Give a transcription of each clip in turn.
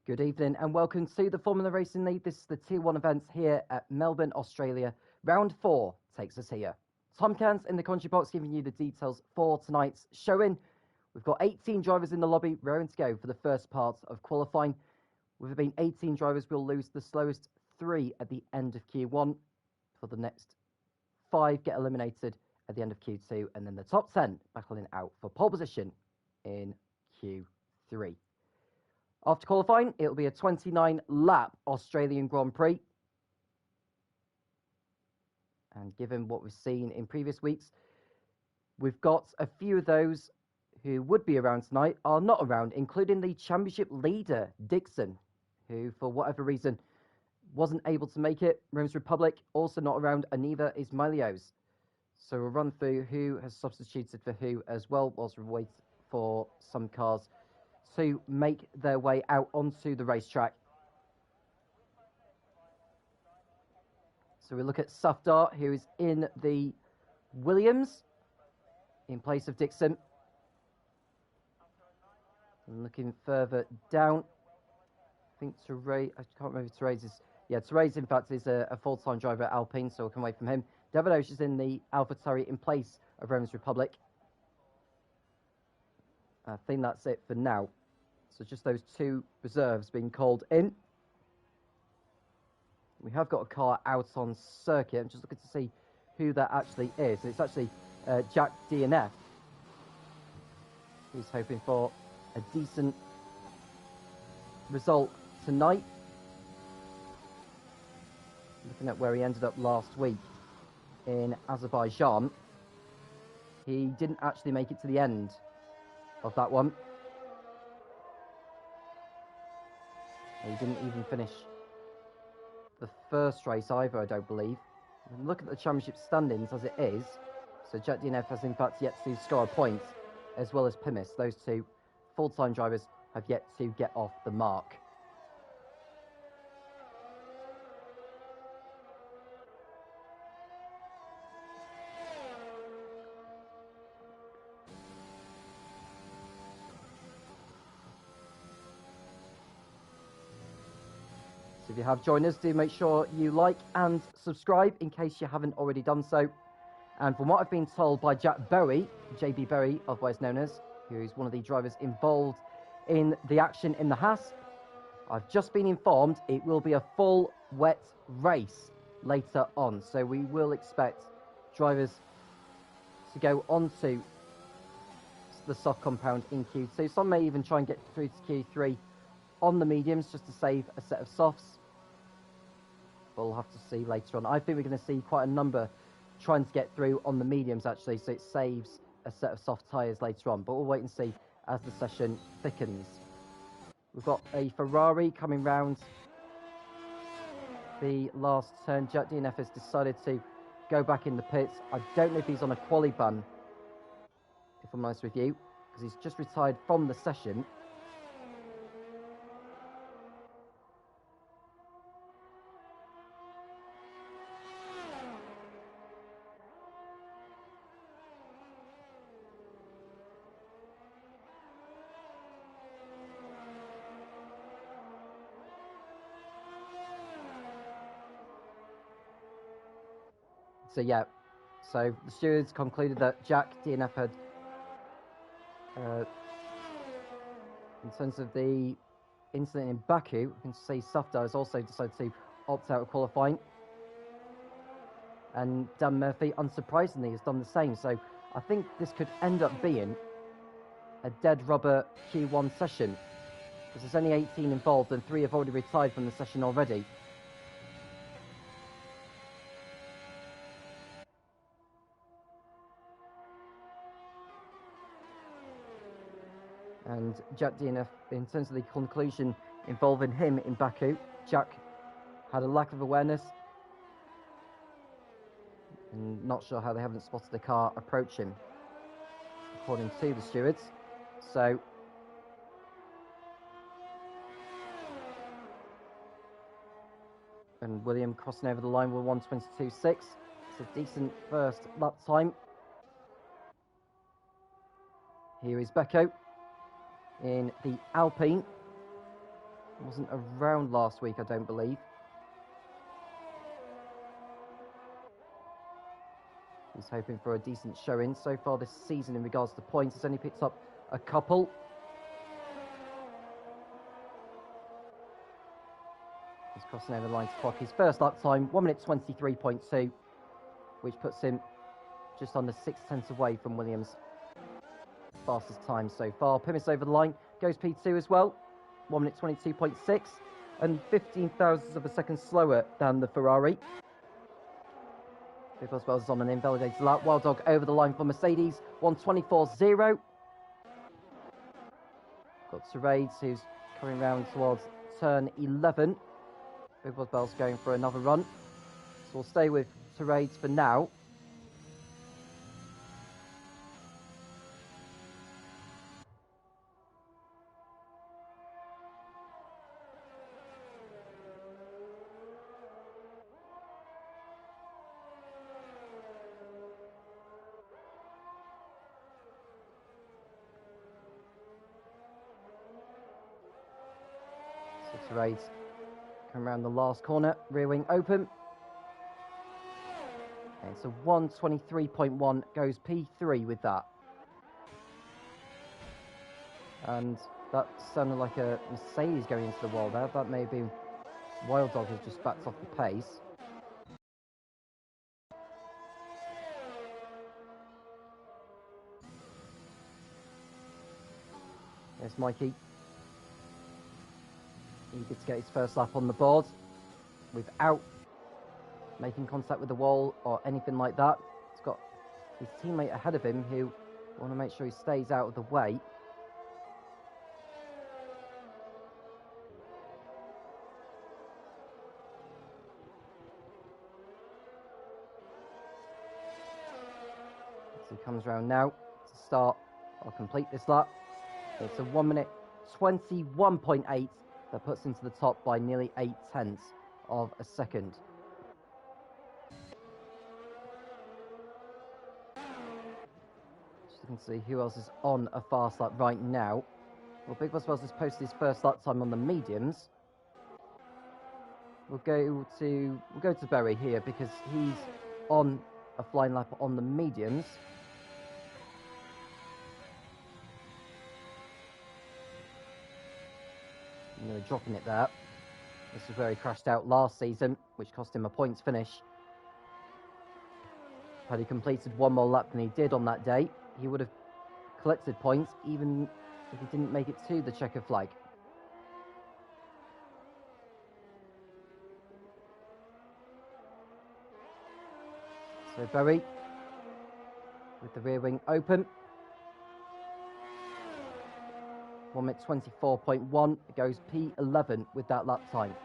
Good evening and welcome to the Formula Racing League. This is the Tier 1 event here at Melbourne, Australia. Round 4 takes us here. Tom Cairnes in the country box giving you the details for tonight's showing. We've got 18 drivers in the lobby raring to go for the first part of qualifying. With there being 18 drivers, we'll lose the slowest 3 at the end of Q1. For the next 5 get eliminated at the end of Q2, and then the top 10 battling out for pole position in Q3. After qualifying, it'll be a 29-lap Australian Grand Prix. And given what we've seen in previous weeks, we've got a few of those who would be around tonight are not around, including the championship leader, Dixon, who, for whatever reason, wasn't able to make it. Rome's Republic also not around, and neither is Milio's. So we'll run through who has substituted for who as well, whilst we wait for some cars to make their way out onto the racetrack. So we look at Safdar, who is in the Williams in place of Dixon. And looking further down, I think Therese, I can't remember if Therese is, yeah, Therese in fact is a full-time driver at Alpine, so we'll come away from him. Davidosh is in the AlphaTauri in place of Rome's Republic. I think that's it for now. So just those 2 reserves being called in. We have got a car out on circuit. I'm just looking to see who that actually is. It's actually Jack DNF, who's hoping for a decent result tonight. Looking at where he ended up last week in Azerbaijan, he didn't actually make it to the end of that one. He didn't even finish the first race either, I don't believe. And look at the championship standings as it is. So Jack DNF has in fact yet to score a point, as well as Pimis. Those 2 full-time drivers have yet to get off the mark. So if you have joined us, do make sure you like and subscribe in case you haven't already done so. And from what I've been told by Jack Bowie, JB Bowie, otherwise known as, who is one of the drivers involved in the action in the Haas, I've just been informed it will be a full wet race later on. So we will expect drivers to go onto the soft compound in Q2. Some may even try and get through to Q3 on the mediums just to save a set of softs. We'll have to see later on. I think we're going to see quite a number trying to get through on the mediums actually, so it saves a set of soft tyres later on. But we'll wait and see as the session thickens. We've got a Ferrari coming round the last turn. Jack DNF has decided to go back in the pits. I don't know if he's on a quali ban, if I'm honest with you, because he's just retired from the session. So yeah, so the stewards concluded that Jack DNF had, in terms of the incident in Baku, you can see Safdar has also decided to opt out of qualifying. And Dan Murphy, unsurprisingly, has done the same. So I think this could end up being a dead rubber Q1 session, because there's only 18 involved and 3 have already retired from the session already. And Jack DNF, in terms of the conclusion involving him in Baku, Jack had a lack of awareness. And not sure how they haven't spotted the car approach him, according to the stewards. So and William crossing over the line with 1:22.6. It's a decent first lap time. Here is Beko in the Alpine, Wasn't around last week, I don't believe. He's hoping for a decent showing. So far this season in regards to points, he's only picked up a couple. He's crossing over the line to clock his first lap time, 1 minute 23.2, which puts him just under 6/10 away from Williams' fastest time so far. Plymouth's over the line, goes P2 as well, 1 minute 22.6, and 15 thousandths of a second slower than the Ferrari. Big Boss Wells is on an invalidated lap. Wild Dog over the line for Mercedes, 1:24.0. Got Terades, who's coming round towards turn 11. Big Boss Wells going for another run. So we'll stay with Terades for now. So Terades come around the last corner, rear wing open. And it's a 1:23.1, goes P3 with that. And that sounded like a Mercedes going into the wall there. That may have been Wild Dog has just backed off the pace. There's Mikey. Eager to get his first lap on the board without making contact with the wall or anything like that. He's got his teammate ahead of him who want to make sure he stays out of the way. So he comes around now to start or complete this lap. It's a 1 minute 21.8 that puts him to the top by nearly 0.8 of a second. Just looking to see who else is on a fast lap right now. Well, Big Boss Wells has posted his first lap time on the mediums. We'll go to Bowie here because he's on a flying lap on the mediums. Nearly dropping it there. This is where he crashed out last season, which cost him a points finish. Had he completed one more lap than he did on that day, he would have collected points even if he didn't make it to the checker flag. So Bowie with the rear wing open. 1 minute 24.1, it goes P11 with that lap time.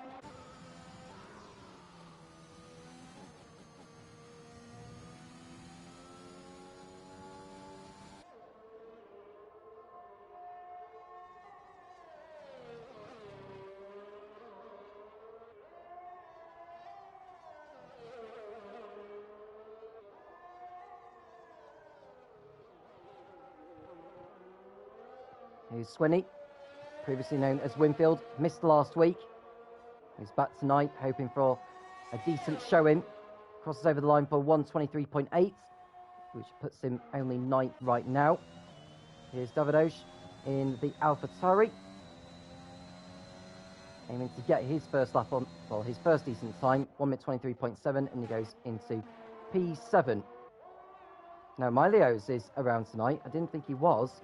Here's Swinney, previously known as Winfield, missed last week. He's back tonight, hoping for a decent showing. Crosses over the line for 1:23.8, which puts him only 9th right now. Here's Davidosh in the AlphaTauri, aiming to get his first lap on, well, his first decent time, 1 minute 23.7, and he goes into P7. Now, Mylios is around tonight. I didn't think he was,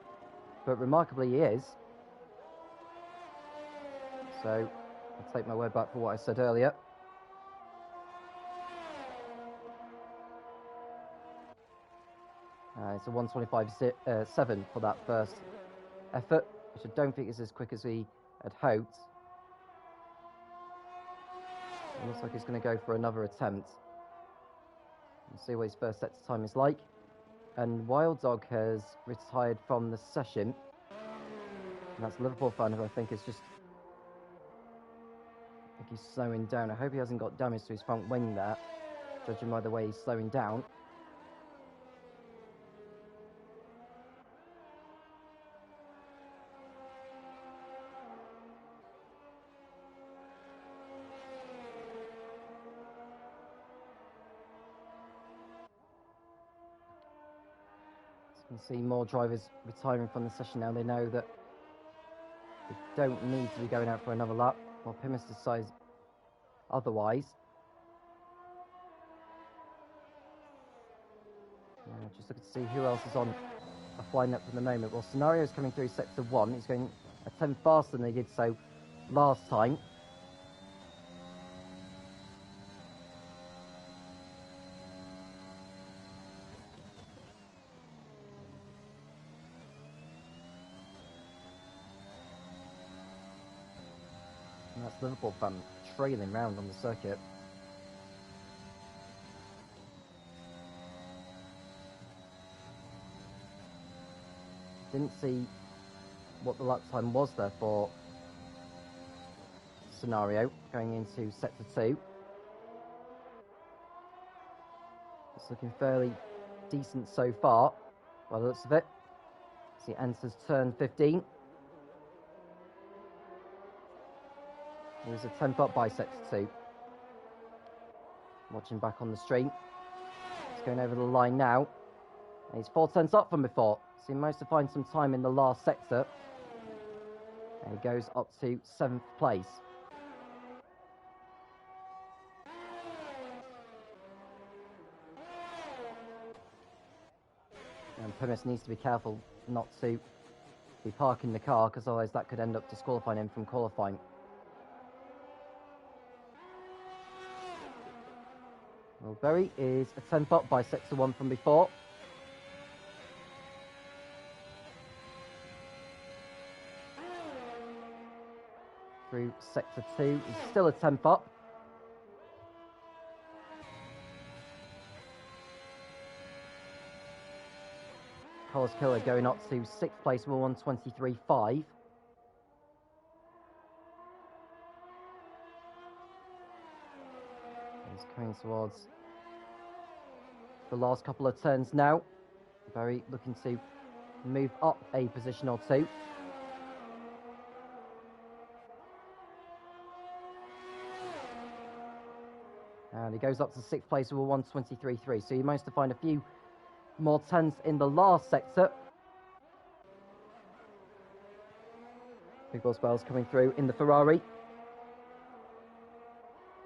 but remarkably he is. So I'll take my word back for what I said earlier. It's a 1:25.7 for that first effort, which I don't think is as quick as we had hoped. It looks like he's going to go for another attempt. We'll see what his first set time is like. And Wild Dog has retired from the session. And that's a Liverpool fan who I think is just... I think he's slowing down. I hope he hasn't got damage to his front wing there, judging by the way he's slowing down. You can see more drivers retiring from the session now. They know that they don't need to be going out for another lap, while Pimis decides otherwise. Just looking to see who else is on a flying up at the moment. Well, Scenario's coming through sector 1. He's going a 10 faster than he did so last time. And that's Liverpool fan trailing round on the circuit. Didn't see what the lap time was there for Scenario going into sector 2. It's looking fairly decent so far by the looks of it. As he enters turn 15. He was a 10th up by sector 2. Watching back on the stream. He's going over the line now. And he's 4 tenths up from before. So he managed to find some time in the last sector. And he goes up to 7th place. And Pimis needs to be careful not to be parking the car, because otherwise that could end up disqualifying him from qualifying. Well, Bowie is a 10th up by sector 1 from before. Through sector 2, he's still a 10th up. Carlos Killer going up to 6th place with 1:23.5. He's coming towards the last couple of turns now. Very looking to move up a position or two. And he goes up to 6th place with a 1:23.3. So he managed to find a few more tenths in the last sector. Big Boss Bells coming through in the Ferrari.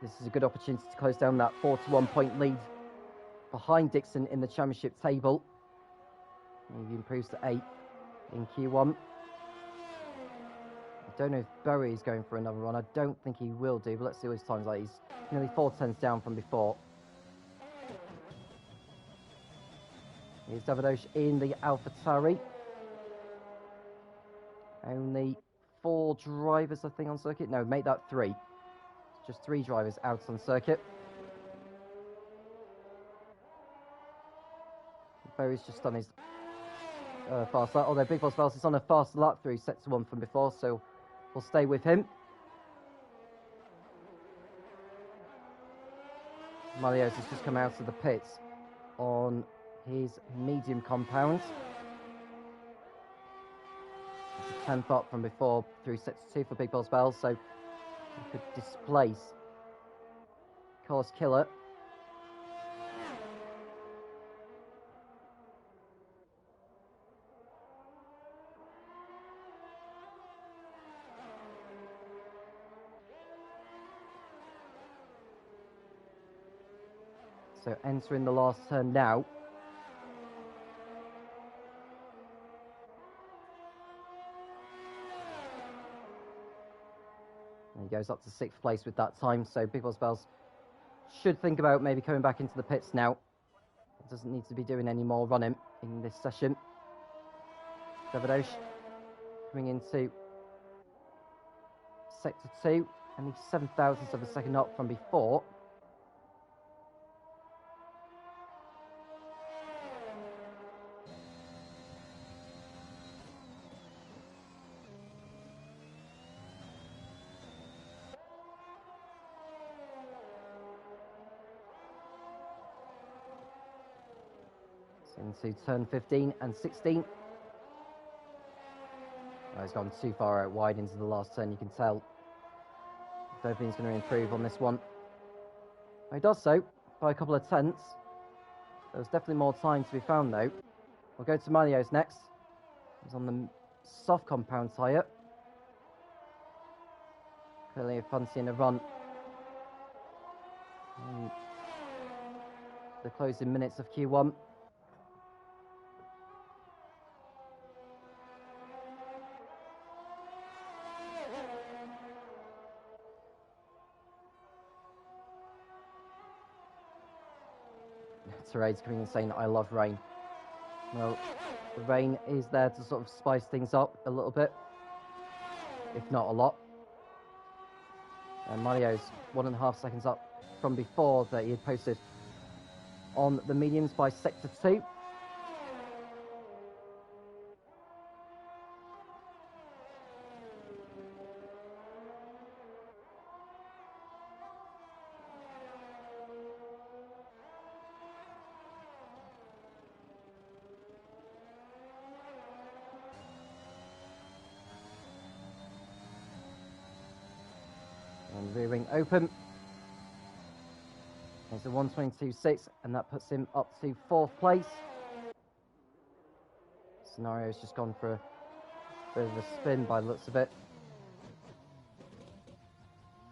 This is a good opportunity to close down that 4-1 point lead behind Dixon in the championship table. He improves to 8 in Q1. I don't know if Bowie is going for another run. I don't think he will do, but let's see what his time's like. He's nearly 4 tenths down from before. Here's Davidosh in the AlphaTauri. Only 4 drivers, I think, on circuit. No, make that 3. Just 3 drivers out on circuit. Bowie's just done his fast lap, although Big Boss Vels is on a fast lap through sector 1 from before, so we'll stay with him. Malios has just come out of the pits on his medium compound. It's a 10th up from before through sector 2 for Big Boss Bells, so he could displace Carlos Killer. So entering the last turn now. And he goes up to 6th place with that time, so Big Boss Bells should think about maybe coming back into the pits now. It doesn't need to be doing any more running in this session. Davidosh coming into sector 2, and the 7,000th of a second up from before. Into turn 15 and 16. Oh, he's gone too far out wide into the last turn, you can tell. I don't think he's going to improve on this one. He does so by a couple of tenths. There's definitely more time to be found though. We'll go to Mario's next. He's on the soft compound tyre. Clearly fancying a run. And the closing minutes of Q1. Therese coming and saying, I love rain. Well, the rain is there to sort of spice things up a little bit, if not a lot. And Mario's 1.5 seconds up from before that he had posted on the mediums by sector 2. And rear wing open. There's a 122.6, and that puts him up to 4th place. Scenario's just gone for a bit of a spin by the looks of it.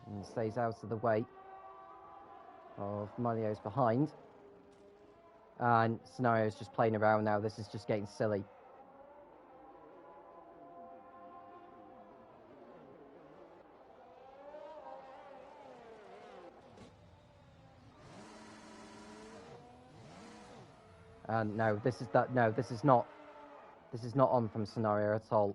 And stays out of the way of Mario's behind. And Scenario's just playing around now. This is just getting silly. And no, this is not on from Scenario at all.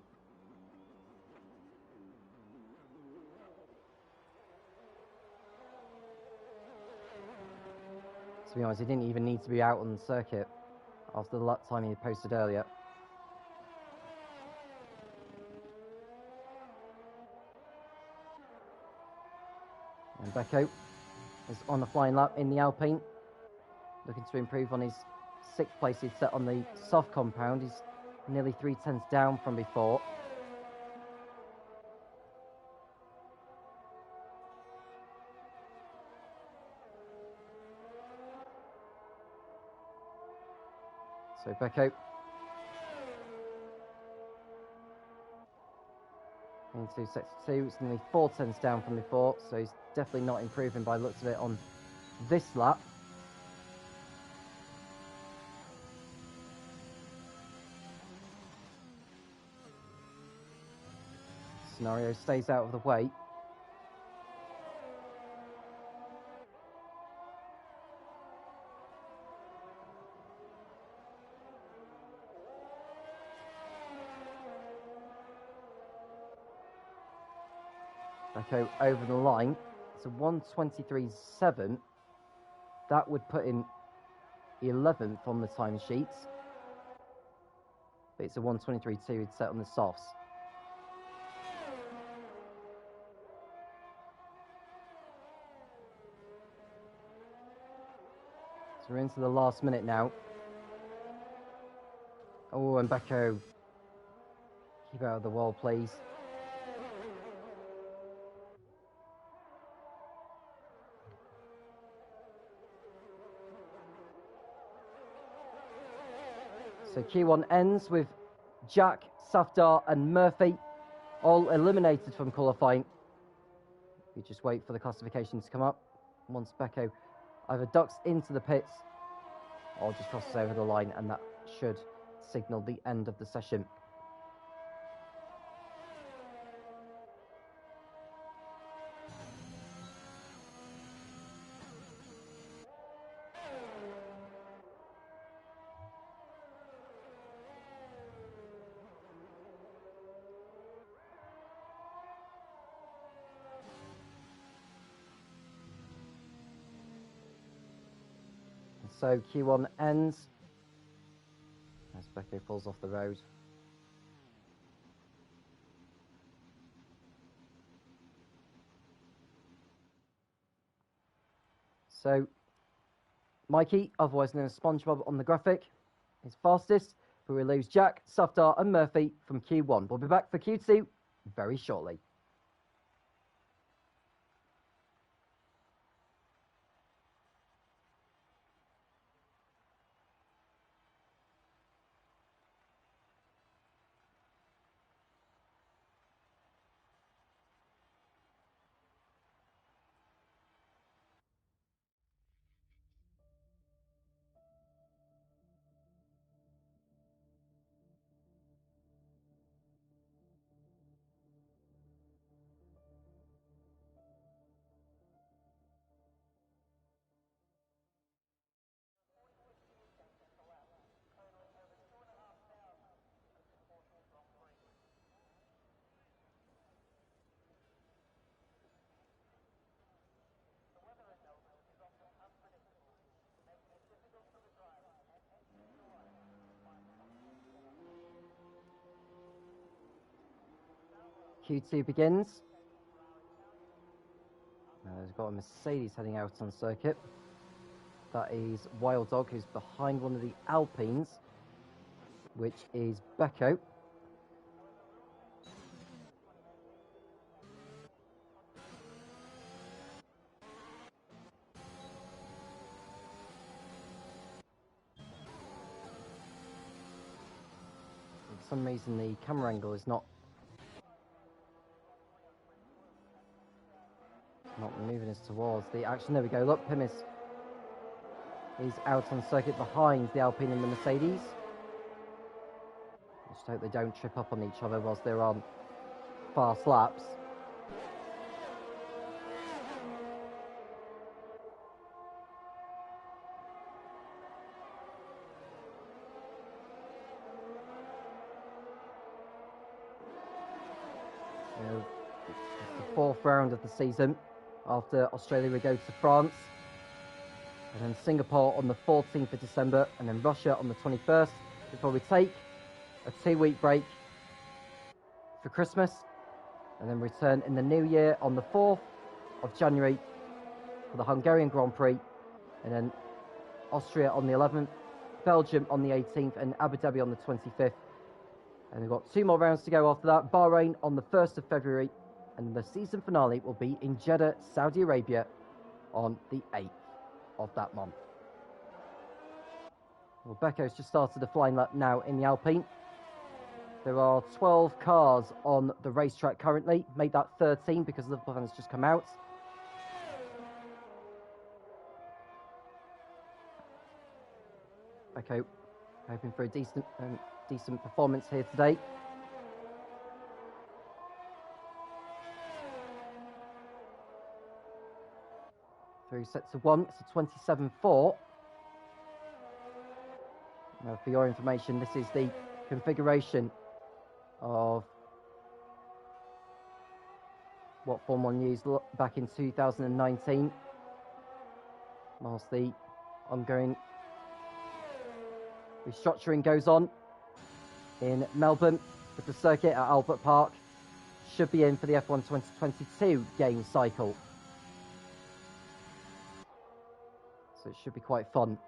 To be honest, he didn't even need to be out on the circuit after the lap time he had posted earlier. And Becco is on the flying lap in the Alpine, looking to improve on his 6th place he'd set on the soft compound. He's nearly 3/10 down from before. So Becco into sector 2. It's nearly 4/10 down from before, so he's definitely not improving by the looks of it on this lap. Scenario stays out of the way. Becco over the line. It's a 1:23.7. That would put him 11th on the timesheets. But it's a 1:23.2 he'd set on the softs. So we're into the last minute now. Oh, and Becco, keep out of the wall, please. So Q1 ends with Jack, Safdar and Murphy all eliminated from qualifying. We just wait for the classification to come up. Once Becco either ducks into the pits or just crosses over the line, and that should signal the end of the session. So Q1 ends as Becco falls off the road. So Mikey, otherwise known as SpongeBob on the graphic, is fastest, but we lose Jack, Safdar and Murphy from Q1. We'll be back for Q2 very shortly. Q2 begins. Now there's got a Mercedes heading out on circuit. That is Wild Dog, who's behind one of the Alpines, which is Becco. For some reason the camera angle is not moving us towards the action. There we go. Look, Pimis is out on circuit behind the Alpine and the Mercedes. Just hope they don't trip up on each other whilst they're on fast laps. It's the fourth round of the season. After Australia, we go to France, and then Singapore on the 14th of December, and then Russia on the 21st, before we take a 2-week break for Christmas, and then return in the new year on the 4th of January for the Hungarian Grand Prix, and then Austria on the 11th, Belgium on the 18th, and Abu Dhabi on the 25th. And we've got 2 more rounds to go after that. Bahrain on the 1st of February, and the season finale will be in Jeddah, Saudi Arabia on the 8th of that month. Well, Becco's just started the flying lap now in the Alpine. There are 12 cars on the racetrack currently. Made that 13 because Liverpool fans just come out. Becco hoping for a decent performance here today. Through sets of 1, it's a 27-4. Now, for your information, this is the configuration of what Formula 1 used back in 2019, whilst the ongoing restructuring goes on in Melbourne with the circuit at Albert Park. Should be in for the F1 2022 game cycle. So it should be quite fun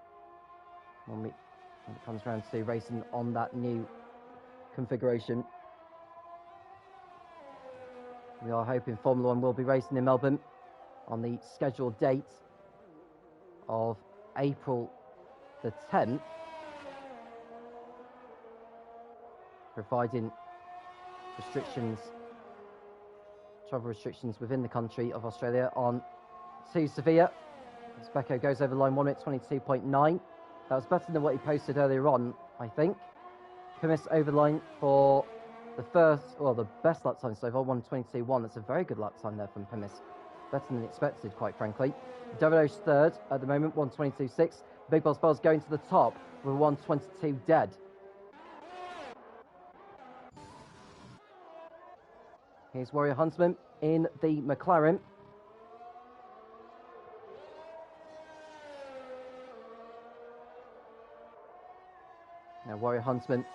when it comes around to racing on that new configuration. We are hoping Formula 1 will be racing in Melbourne on the scheduled date of April the 10th, providing travel restrictions within the country of Australia on to Sevilla. As Becco goes over line 1 minute 22.9. That was better than what he posted earlier on, I think. Pimis over the line for the best lap time so far, 1:22.1. That's a very good lap time there from Pimis. Better than expected, quite frankly. Davido's third at the moment, 1:22.6. Big Boss Buzz going to the top with 1:22 dead. Here's Warrior Huntsman in the McLaren. Now, Warrior Huntsman,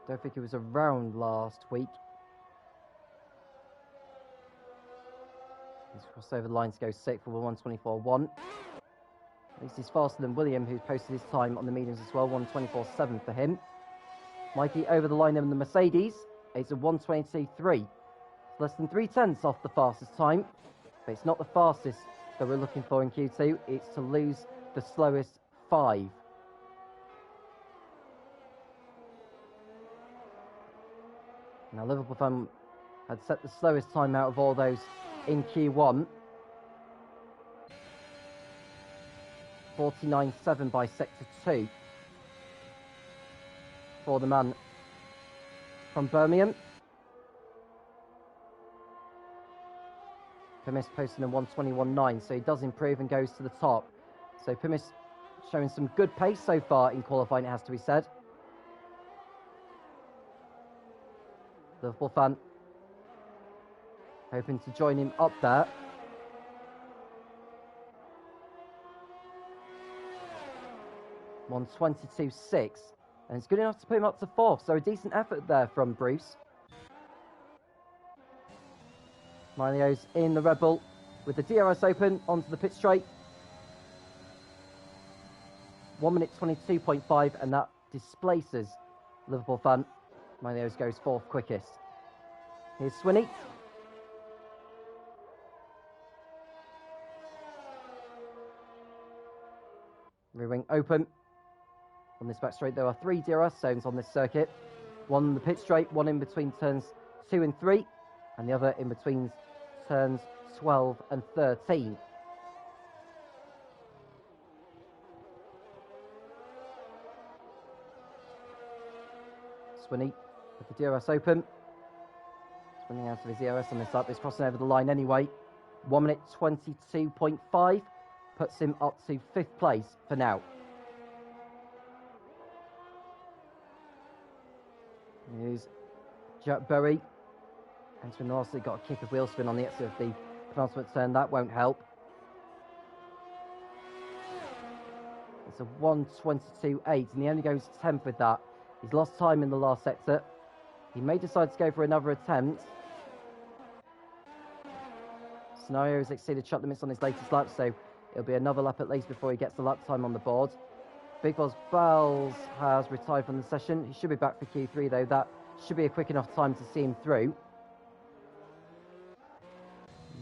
don't think he was around last week. He's crossed over the line to go 6th for 1:24.1. At least he's faster than William, who's posted his time on the mediums as well, 1:24.7 for him. Mikey over the line in the Mercedes. It's a 1:22.3. Less than 3/10 off the fastest time. But it's not the fastest that we're looking for in Q2. It's to lose the slowest 5. Now, Liverpool fan had set the slowest time out of all those in Q1. 49.7 by sector 2 for the man from Birmingham. Pimis posting a 1:21.9, so he does improve and goes to the top. So Pimis showing some good pace so far in qualifying, it has to be said. Liverpool fan hoping to join him up there. (1:22.6), and it's good enough to put him up to 4th, so a decent effort there from Bruce Milio's in the Red Bull with the DRS open onto the pit straight. 1 minute 22.5, and that displaces Liverpool fan. Milio's goes fourth quickest. Here's Swinney. Rear wing open. On this back straight, there are 3 DRS zones on this circuit. One in the pit straight, one in between turns 2 and 3, and the other in between turns 12 and 13. Swinney with the DRS open. Swinney out of his DRS on this lap. He's crossing over the line anyway. 1 minute 22.5 puts him up to 5th place for now. Here's Jack Bowie entering the last. He got a kick of wheel spin on the exit of the penultimate turn. That won't help. It's a 1:22.8, and he only goes 10th with that. He's lost time in the last sector. He may decide to go for another attempt. Scenario has exceeded track limits on his latest lap, so it'll be another lap at least before he gets the lap time on the board. Big Boss Bells has retired from the session. He should be back for Q3 though. That should be a quick enough time to see him through.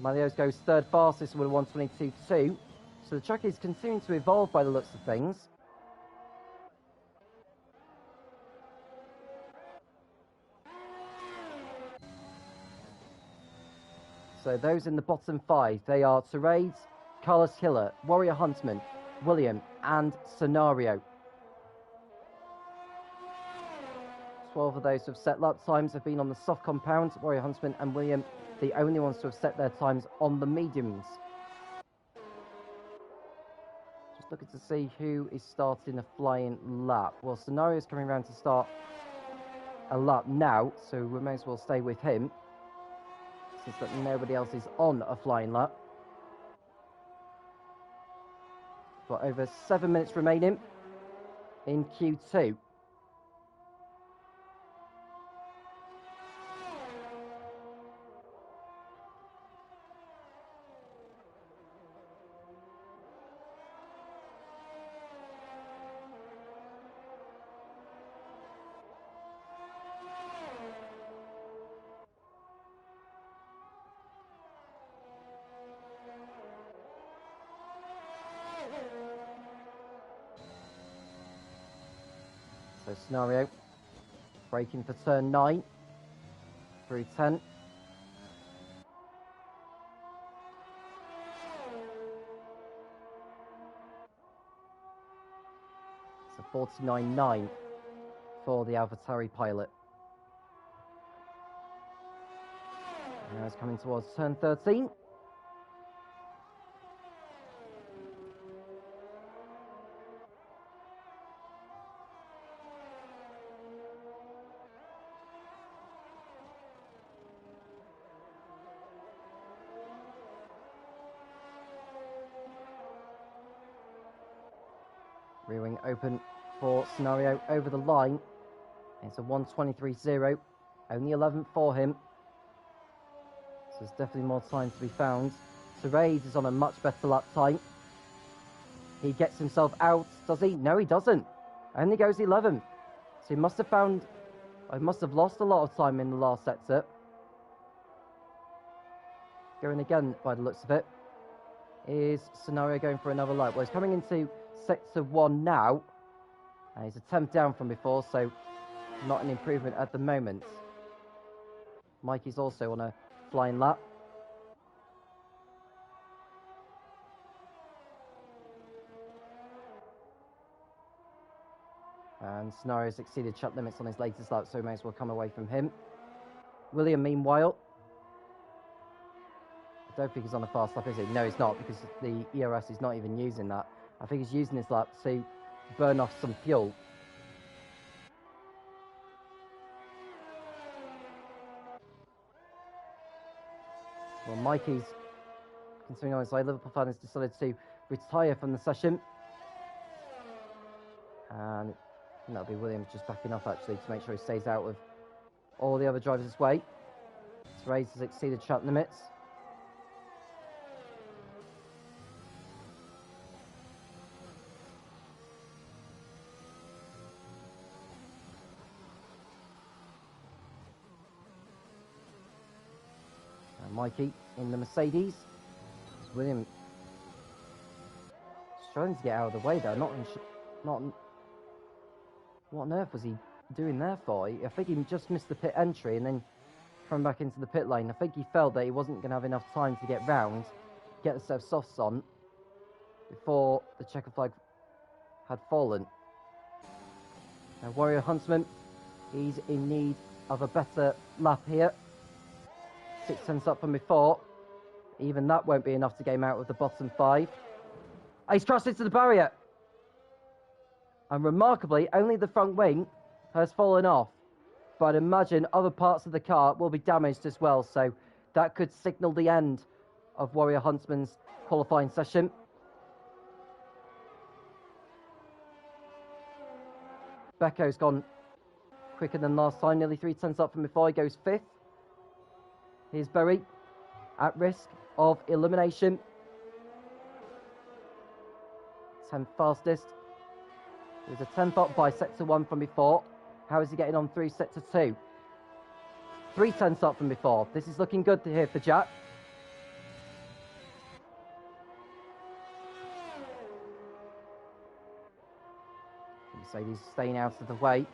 Malios goes third fastest with a 1:22.2. So the track is continuing to evolve by the looks of things. So those in the bottom 5, they are Terades, Carlos Hiller, Warrior Huntsman, William and Scenario. 12 of those who have set lap times have been on the soft compound. Warrior Huntsman and William, the only ones to have set their times on the mediums. Just looking to see who is starting a flying lap. Well, Scenario is coming around to start a lap now, so we may as well stay with him, since that nobody else is on a flying lap. Got over 7 minutes remaining in Q2. So Scenario braking for turn 9 through 10. It's a 49.9 for the AlphaTauri pilot. Now it's coming towards turn 13. Rear wing open for Scenario over the line. It's a 1:23.0, only 11th for him. So there's definitely more time to be found. Terades is on a much better lap time. He gets himself out, does he? No, he doesn't. Only goes 11th. So he must have lost a lot of time in the last sector. Going again by the looks of it. Is Scenario going for another lap? Well, he's coming into sector 1 now. And he's a 10th down from before, so not an improvement at the moment. Mikey's also on a flying lap. And Scenario's exceeded track limits on his latest lap, so we may as well come away from him. William, meanwhile, I don't think he's on a fast lap, is he? No, he's not, because the ERS is not even using that. I think he's using his lap to burn off some fuel. Well, Mikey's continuing on his way. Liverpool fan has decided to retire from the session. And that'll be Williams just backing off, actually, to make sure he stays out of all the other drivers' way. Terades has exceeded track limits. Mikey in the Mercedes. It's William trying to get out of the way there. Not. What on earth was he doing there for? I think he just missed the pit entry and then coming back into the pit lane. I think he felt that he wasn't going to have enough time to get round, get the set of softs on before the checker flag had fallen. Now, Warrior Huntsman, he's in need of a better lap here. 6 tenths up from before. Even that won't be enough to get him out of the bottom 5. He's crashed into the barrier. And remarkably, only the front wing has fallen off. But I'd imagine other parts of the car will be damaged as well. So that could signal the end of Warrior Huntsman's qualifying session. Becco's gone quicker than last time, nearly 3 tenths up from before. He goes 5th. Here's Bowie at risk of elimination. 10th fastest. He was a 10th up by sector 1 from before. How is he getting on through sector 2? 3 tenths up from before. This is looking good here for Jack. Mercedes staying out of the way.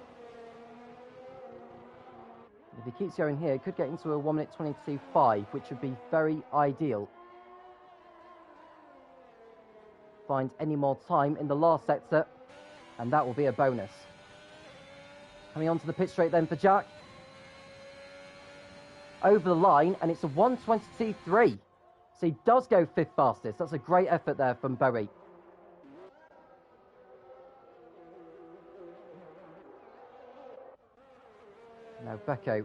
If he keeps going here, he could get into a 1 minute 22.5, which would be very ideal. Find any more time in the last sector, and that will be a bonus. Coming onto the pit straight then for Jack. Over the line, and it's a 1:22.3. So he does go 5th fastest. That's a great effort there from Bowie. Now Becco.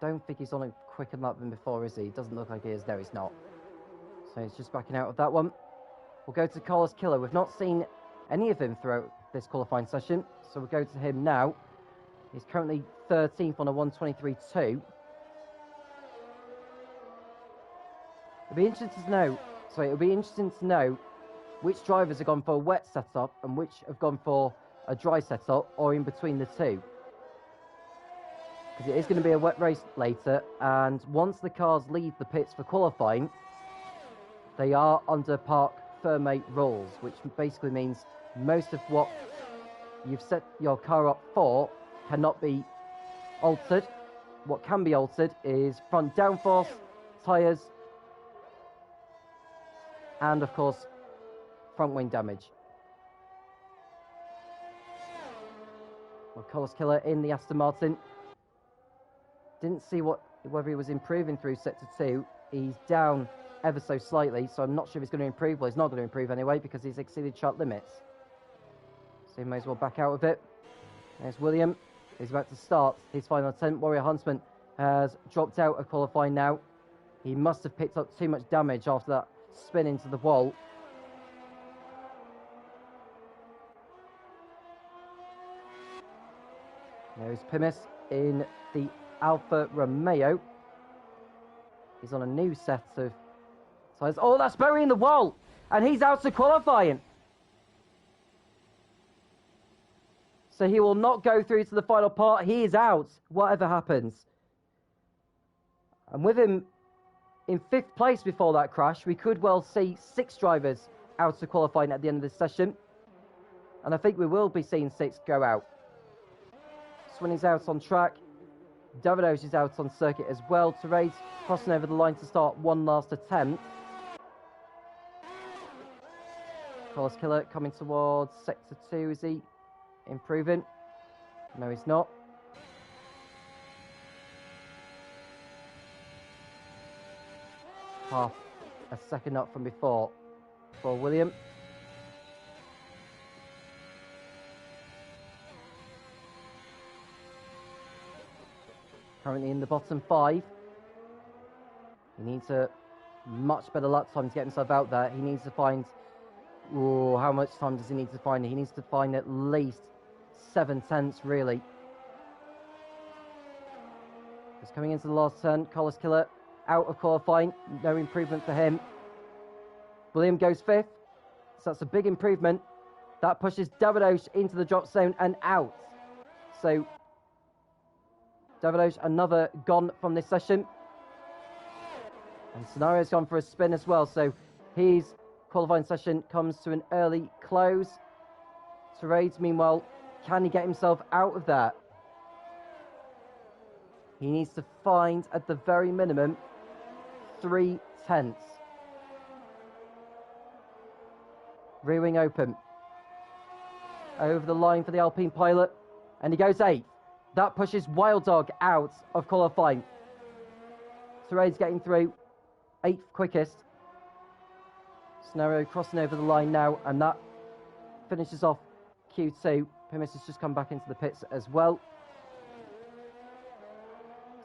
Don't think he's on a quicker lap than before, is he? Doesn't look like he is. No, he's not. So he's just backing out of that one. We'll go to Carlos Killer. We've not seen any of him throughout this qualifying session, so we'll go to him now. He's currently 13th on a 1:23.2. It'll be interesting to know which drivers have gone for a wet setup and which have gone for a dry setup, or in between the two. Because it is going to be a wet race later, and once the cars leave the pits for qualifying, they are under parc fermé rules, which basically means most of what you've set your car up for cannot be altered. What can be altered is front downforce, tyres, and of course front wing damage. Well, Carlos Killer in the Aston Martin. Didn't see whether he was improving through sector 2. He's down ever so slightly, so I'm not sure if he's going to improve. Well, he's not going to improve anyway because he's exceeded track limits. So he may as well back out of it. There's William. He's about to start his final attempt. Warrior Huntsman has dropped out of qualifying now. He must have picked up too much damage after that spin into the wall. There's Pimis in the Alfa Romeo. He's on a new set of tyres. Oh, that's Bowie in the wall! And he's out of qualifying. So he will not go through to the final part. He is out, whatever happens. And with him in 5th place before that crash, we could well see 6 drivers out of qualifying at the end of this session. And I think we will be seeing 6 go out. Swinney's out on track. Davidos is out on circuit as well. Therese crossing over the line to start one last attempt. Carlos Killer coming towards sector 2. Is he improving? No, he's not. Half a second up from before for William. Currently in the bottom 5. He needs a much better lap time to get himself out there. He needs to find... Oh, how much time does he need to find? He needs to find at least 7 tenths, really. Just coming into the last turn. Carlos Killer out of qualifying. No improvement for him. William goes 5th. So that's a big improvement. That pushes Davidos into the drop zone and out. So Davidos, another gone from this session. And Scenario's gone for a spin as well, so his qualifying session comes to an early close. Terades, meanwhile, can he get himself out of that? He needs to find, at the very minimum, 3/10. Rear wing open. Over the line for the Alpine pilot, and he goes 8th. That pushes Wild Dog out of qualifying. Terades getting through, 8th quickest. Scenario crossing over the line now, and that finishes off Q2. Pimis has just come back into the pits as well.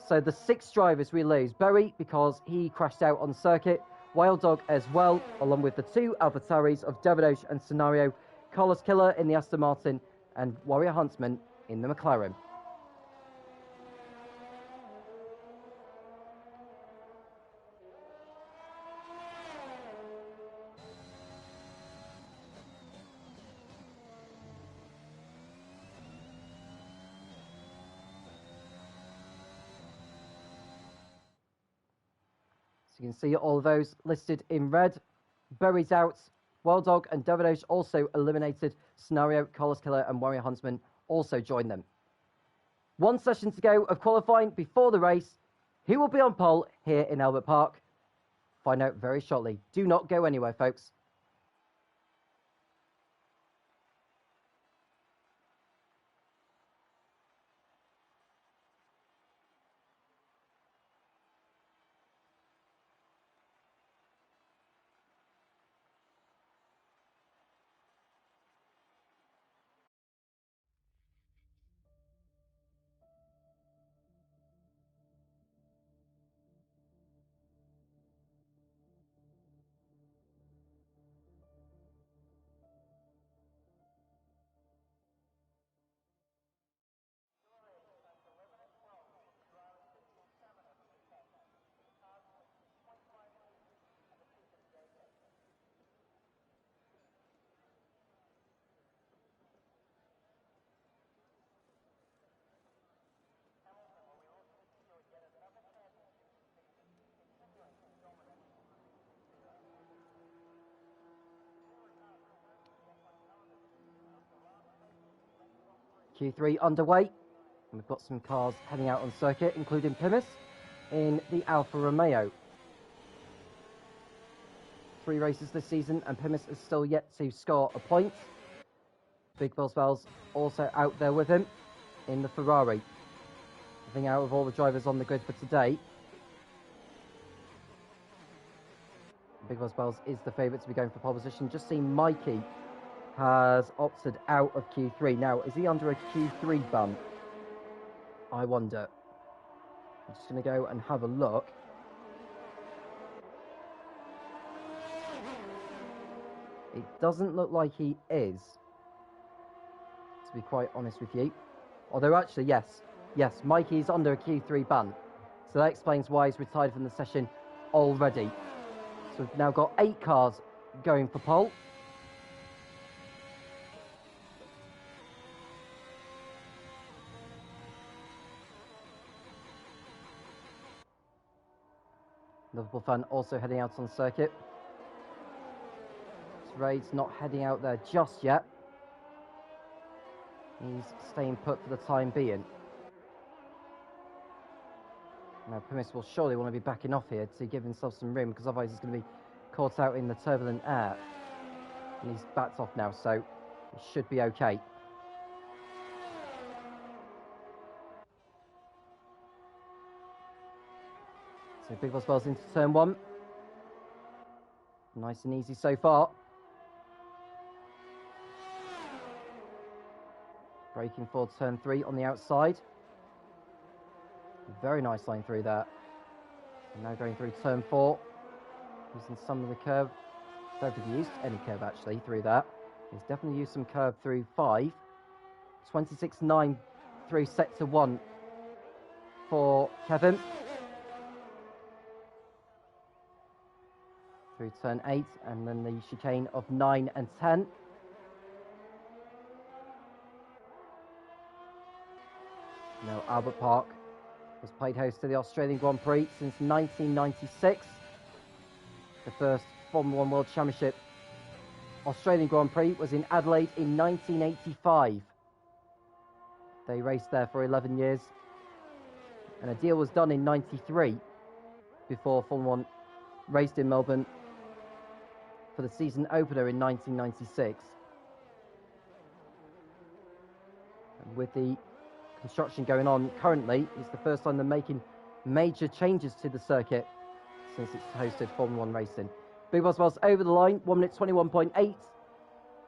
So the 6 drivers we lose. Bowie, because he crashed out on circuit. Wild Dog as well, along with the 2 AlphaTauris of Devadosh and Scenario. Carlos Killer in the Aston Martin, and Warrior Huntsman in the McLaren. So you can see all of those listed in red. Bowie's out. Wild Dog and Devadosh also eliminated. Scenario, Carlos Killer and Warrior Huntsman also joined them. 1 session to go of qualifying before the race. Who will be on pole here in Albert Park? Find out very shortly. Do not go anywhere, folks. Q3 underway. And we've got some cars heading out on circuit, including Plymouth in the Alfa Romeo. 3 races this season, and Plymouth is still yet to score a point. Big Bells also out there with him in the Ferrari. I think out of all the drivers on the grid for today, Big Bells is the favourite to be going for pole position. Just seen Mikey has opted out of Q3. Now, is he under a Q3 ban? I wonder. I'm just going to go and have a look. It doesn't look like he is, to be quite honest with you. Although, actually, yes, Mikey's under a Q3 ban. So that explains why he's retired from the session already. So we've now got 8 cars going for pole. Liverpool fan also heading out on circuit. Raid's not heading out there just yet. He's staying put for the time being. Now, Pimis will surely want to be backing off here to give himself some room, because otherwise he's going to be caught out in the turbulent air. And he's backed off now, so it should be okay. So Big Boss into turn 1. Nice and easy so far. Braking for turn 3 on the outside. Very nice line through there. And now going through turn 4. Using some of the curve. Don't think he used any curve actually through that. He's definitely used some curve through 5. 26.9 through sector 1 for Kevin. Through turn 8, and then the chicane of 9 and 10. Now, Albert Park has played host to the Australian Grand Prix since 1996. The first Formula 1 World Championship Australian Grand Prix was in Adelaide in 1985. They raced there for 11 years. And a deal was done in 93 before Formula 1 raced in Melbourne for the season opener in 1996. And with the construction going on currently, it's the first time they're making major changes to the circuit since it's hosted Formula 1 racing. Big Boss Boss over the line, 1 minute 21.8.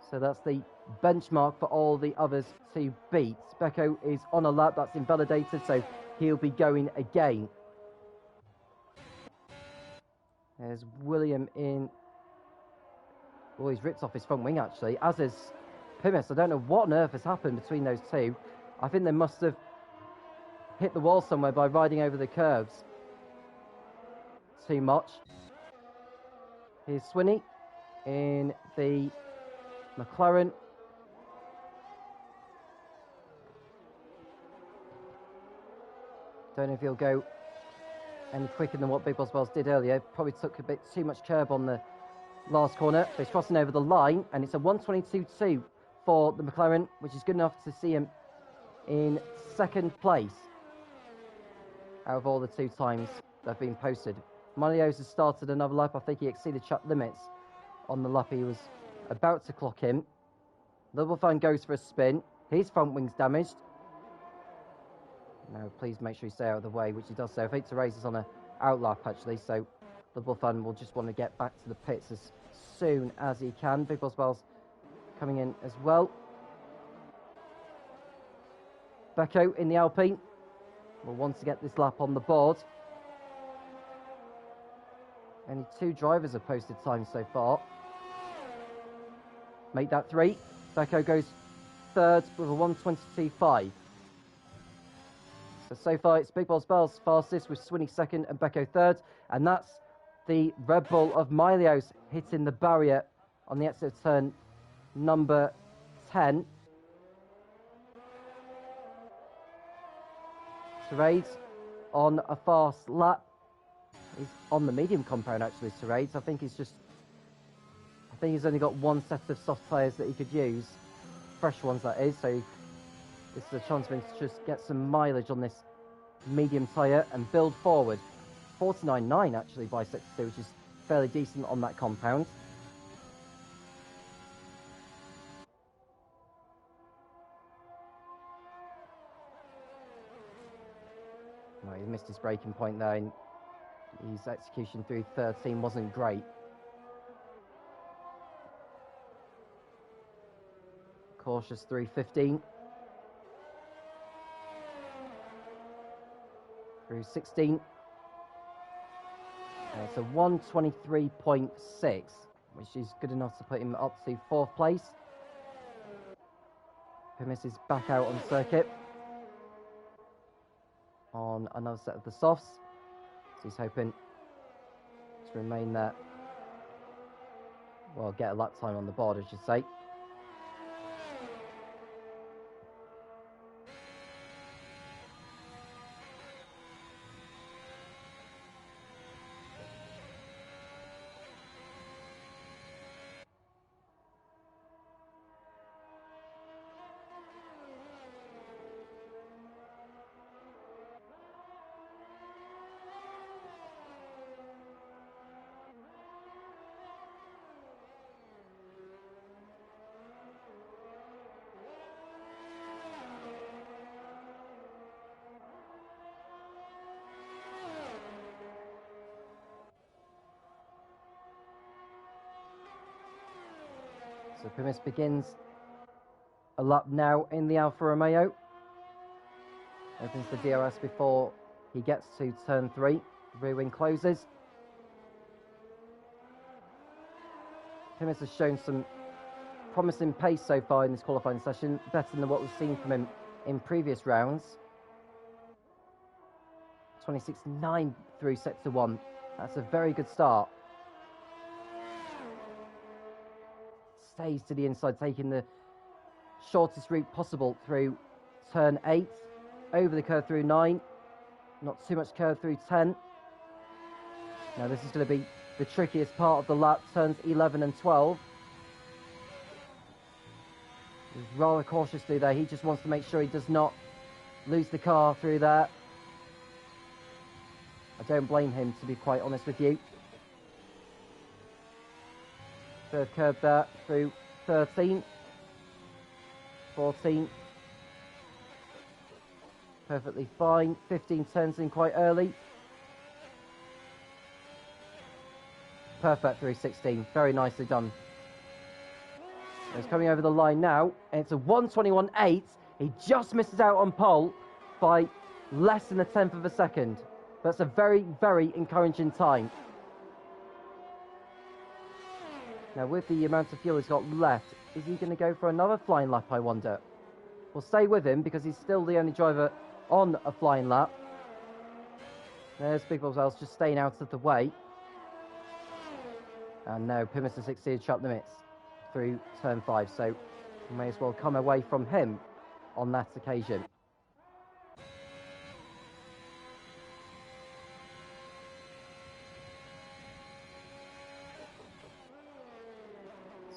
So that's the benchmark for all the others to beat. Becco is on a lap, that's invalidated, so he'll be going again. There's William in. Oh, he's ripped off his front wing actually, as is Pimis. I don't know what on earth has happened between those two. I think they must have hit the wall somewhere by riding over the curves too much. Here's Swinney in the McLaren. Don't know if he'll go any quicker than what Big Boss Wells did earlier. Probably took a bit too much curb on the last corner. But he's crossing over the line, and it's a 1:22.2 for the McLaren, which is good enough to see him in second place out of all the 2 times they've been posted. Malios has started another lap. I think he exceeded track limits on the lap he was about to clock in. Double Fan goes for a spin. His front wing's damaged. Now, please make sure you stay out of the way, which he does so. I think Therese is on a out lap, actually, so Double Fan will just want to get back to the pits as soon as he can. Big Boss Wells coming in as well. Becco in the Alpine will want to get this lap on the board. Only 2 drivers have posted times so far. Make that 3. Becco goes third with a 1:22.5. So far it's Big Boss Bells fastest with Swinney second and Becco third. And that's the Red Bull of Milios hitting the barrier on the exit of turn number 10. Therese on a fast lap. He's on the medium compound actually, Therese. I think he's only got 1 set of soft tyres that he could use. Fresh ones, that is. So this is a chance for him to just get some mileage on this medium tyre and build forward. 49.9 actually by sector 2, which is fairly decent on that compound. Well, he missed his braking point there. And his execution through 13 wasn't great. Cautious through 15. Through 16. And it's a 1:23.6, which is good enough to put him up to 4th place. Pimis is back out on circuit on another set of the softs. So he's hoping to remain there. Well, get a lap time on the board, I should say. So Pimis begins a lap now in the Alfa Romeo. Opens the DRS before he gets to turn 3. Rear wing closes. Pimis has shown some promising pace so far in this qualifying session, better than what we've seen from him in previous rounds. 26.9 through sector 1. That's a very good start. Stays to the inside, taking the shortest route possible through turn 8, over the curve through 9, not too much curve through 10. Now this is going to be the trickiest part of the lap, turns 11 and 12. He's rather cautiously there. He just wants to make sure he does not lose the car through there. I don't blame him, to be quite honest with you. Third curb there through 13, 14. Perfectly fine. 15 turns in quite early. Perfect through 16. Very nicely done. He's coming over the line now. And it's a 1:21.8. He just misses out on pole by less than a tenth of a second. That's a very, very encouraging time. Now, with the amount of fuel he's got left, is he going to go for another flying lap, I wonder? We'll stay with him because he's still the only driver on a flying lap. There's Big Bob Wells just staying out of the way. And no, Pimmins has exceeded track limits through turn 5, so we may as well come away from him on that occasion.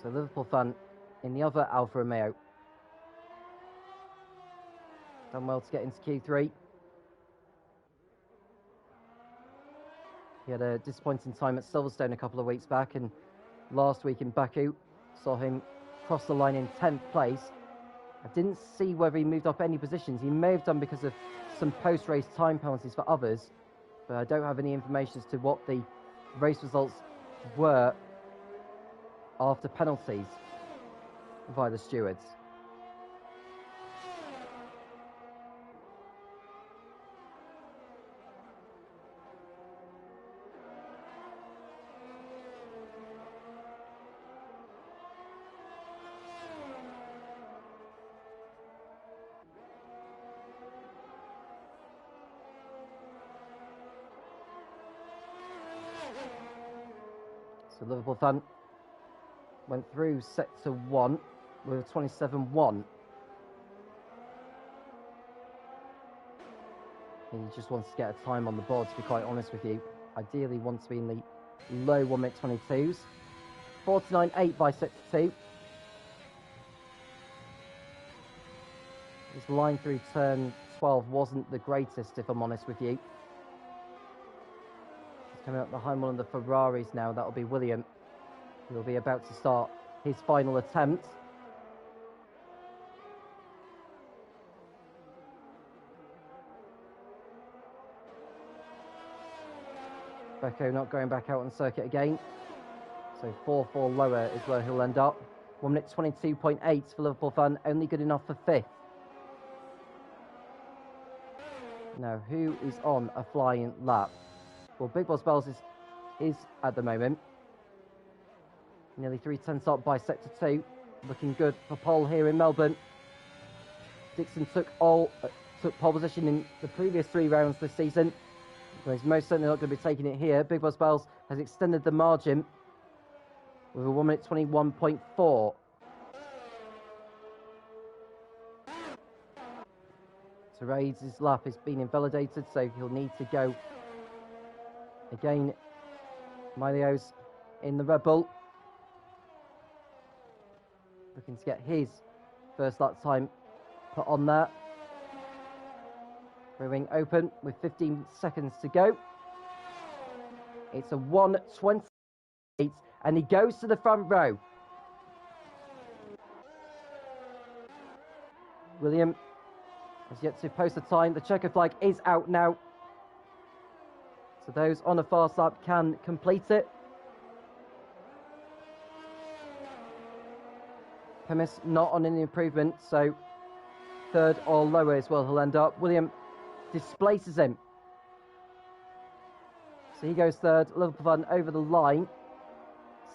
So Liverpool fan in the other Alfa Romeo. Done well to get into Q3. He had a disappointing time at Silverstone a couple of weeks back, and last week in Baku saw him cross the line in 10th place. I didn't see whether he moved up any positions. He may have done because of some post-race time penalties for others, but I don't have any information as to what the race results were after penalties via the stewards. So Liverpool fan went through sector 1 with a 27.1. He just wants to get a time on the board, to be quite honest with you. Ideally wants to be in the low 1-minute 22s. 49.8 by sector 2. His line through turn 12 wasn't the greatest, if I'm honest with you. He's coming up behind one of the Ferraris now. That'll be William. He'll be about to start his final attempt. Becco not going back out on circuit again. So 4-4 lower is where he'll end up. 1-minute 22.8 for Liverpool fan, only good enough for 5th. Now, who is on a flying lap? Well, Big Boss Bells is at the moment. Nearly 3 tenths up by sector 2. Looking good for pole here in Melbourne. Dixon took pole position in the previous 3 rounds this season. But he's most certainly not going to be taking it here. Big Boss Bells has extended the margin with a 1-minute 21.4. Terrade's lap has been invalidated, so he'll need to go again. Milio's in the Red Bull, looking to get his first lap time put on there. Rear wing open with 15 seconds to go. It's a 1:28 and he goes to the front row. William has yet to post a time. The checker flag is out now, so those on a fast lap can complete it. Pemis not on any improvement, so 3rd or lower is where he'll end up. William displaces him, so he goes 3rd. Liverpool Fun over the line,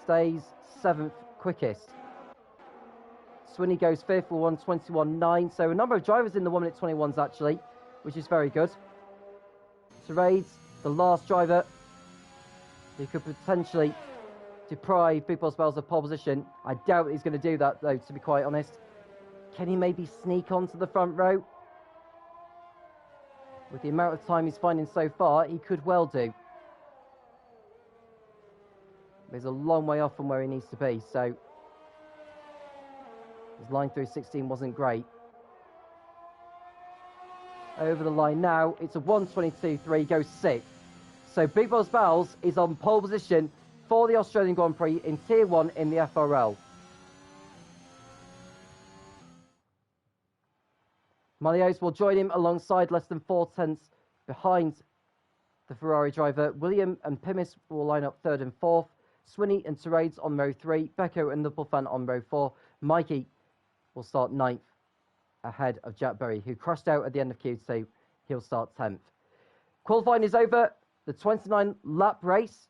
stays 7th quickest. Swinney goes 5th for 1:21.9, so a number of drivers in the 1-minute 21s actually, which is very good. Terrade's the last driver who could potentially deprive Big Boss Bells of pole position. I doubt he's going to do that though, to be quite honest. Can he maybe sneak onto the front row? With the amount of time he's finding so far, he could well do. He's a long way off from where he needs to be, so his line through 16 wasn't great. Over the line now, it's a 1:22.3, goes 6th. So Big Boss Bells is on pole position for the Australian Grand Prix in Tier 1 in the FRL. Malios will join him alongside less than 4 tenths behind the Ferrari driver. William and Pimis will line up 3rd and 4th. Swinney and Terades on row 3. Becco and Nuppelfan on row 4. Mikey will start 9th ahead of Jack Berry, who crashed out at the end of Q2. He'll start 10th. Qualifying is over. The 29-lap race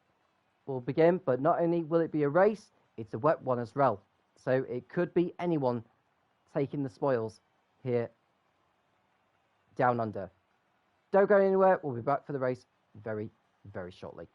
will begin, but not only will it be a race, it's a wet one as well. So it could be anyone taking the spoils here down under. Don't go anywhere. We'll be back for the race very, very shortly.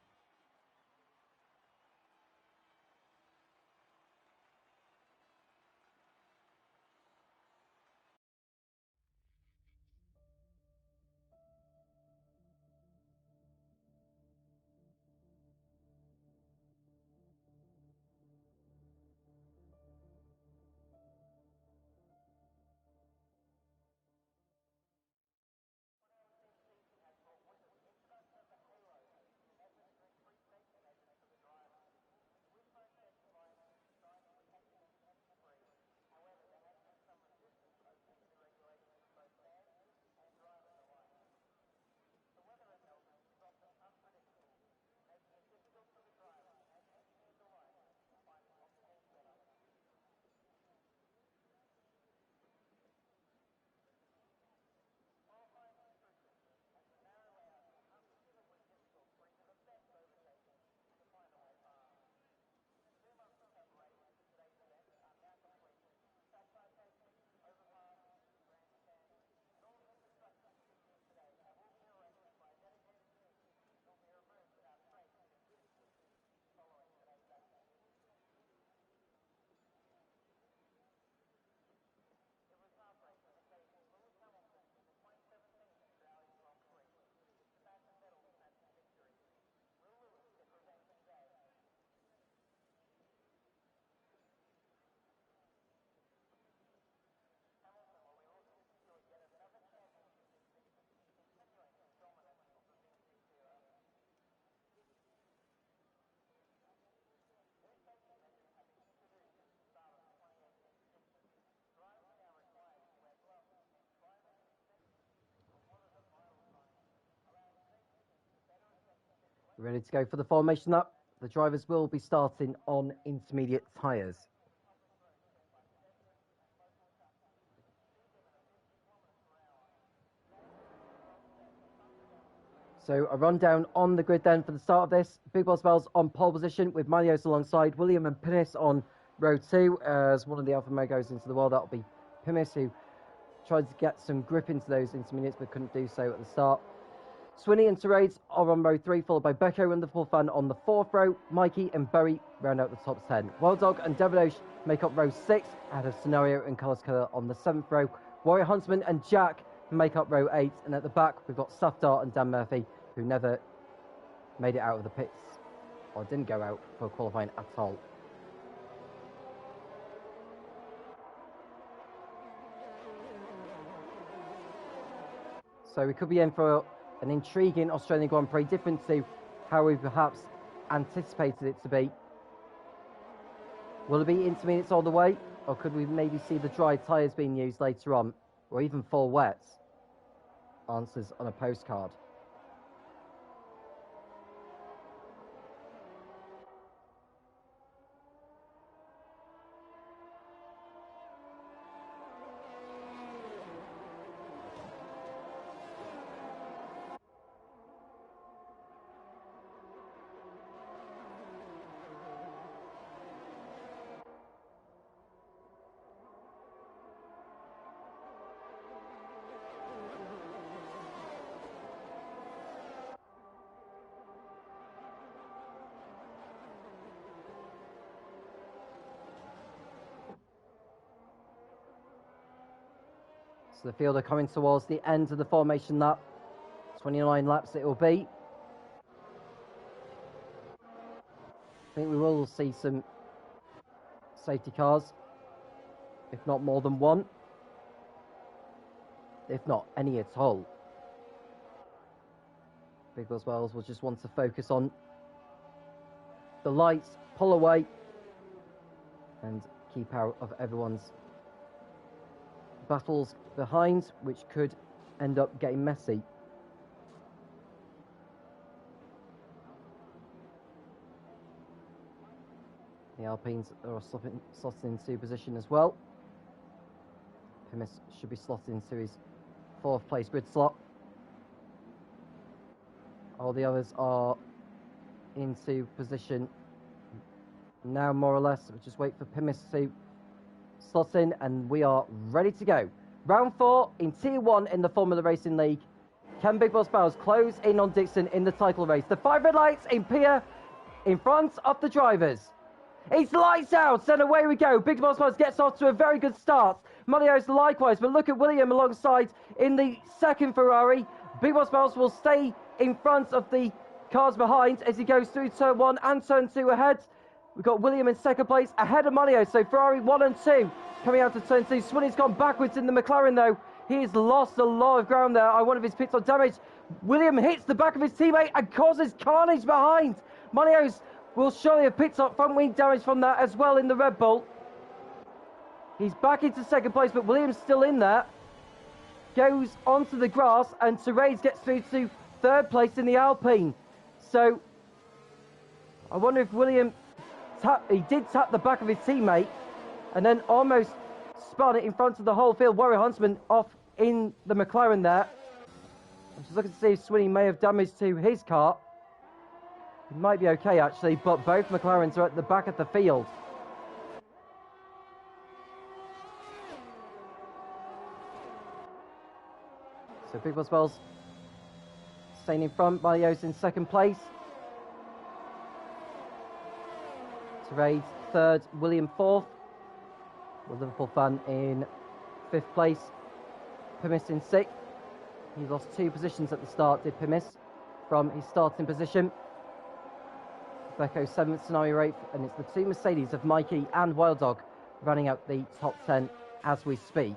Ready to go for the formation up. The drivers will be starting on intermediate tyres. So a rundown on the grid then for the start of this. Big Boss Bells on pole position with Malios alongside William and Pinis on row 2. As one of the Alfa Romeo goes into the wall, that'll be Pinis, who tried to get some grip into those intermediates but couldn't do so at the start. Swinney and Terades are on row 3, followed by Becco and the full fan on the 4th row. Mikey and Berry round out the top 10. Wild Dog and Devadosh make up row 6, out of Scenario and Colours Killer on the 7th row. Warrior Huntsman and Jack make up row 8, and at the back we've got Stuff Dart and Dan Murphy, who never made it out of the pits, or didn't go out for qualifying at all. So we could be in for an intriguing Australian Grand Prix, different to how we perhaps anticipated it to be. Will it be intermediates all the way, or could we maybe see the dry tyres being used later on, or even full wets? Answers on a postcard. So the field are coming towards the end of the formation lap. 29 laps it will be. I think we will see some safety cars, if not more than one, if not any at all. Big Boss Wells will just want to focus on the lights, pull away, and keep out of everyone's battles behind, which could end up getting messy. The Alpines are slotted into position as well. Pimis should be slotted into his 4th place grid slot. All the others are into position now, more or less. We'll just wait for Pimis to slot in, and we are ready to go. Round 4 in Tier 1 in the Formula Racing League. Can Big Boss Bowers close in on Dixon in the title race? The 5 red lights in Pia in front of the drivers. It's lights out, and away we go. Big Boss Bowers gets off to a very good start. Munoz likewise, but look at William alongside in the 2nd Ferrari. Big Boss Bowers will stay in front of the cars behind as he goes through turn 1 and turn 2 ahead. We've got William in 2nd place ahead of Munoz, so Ferrari 1 and 2 coming out of turn 2. Swinney's gone backwards in the McLaren though. He's lost a lot of ground there. One of his pits on damage. William hits the back of his teammate and causes carnage behind. Munoz will surely have picked up front wing damage from that as well in the Red Bull. He's back into 2nd place, but William's still in there. Goes onto the grass, and Therese gets through to 3rd place in the Alpine. So, I wonder if William he did tap the back of his teammate, and then almost spun it in front of the whole field. Warrior Huntsman off in the McLaren there. I'm just looking to see if Swinney may have damage to his car. It might be okay actually, but both McLarens are at the back of the field. So Big Boss Wells staying in front. Mario's in 2nd place. Therese 3rd, William 4th. The Liverpool fan in 5th place. Pimis in 6th. He lost 2 positions at the start, did Pimis, from his starting position. Becco 7th, Scenario 8th, and it's the 2 Mercedes of Mikey and Wild Dog running out the top 10 as we speak.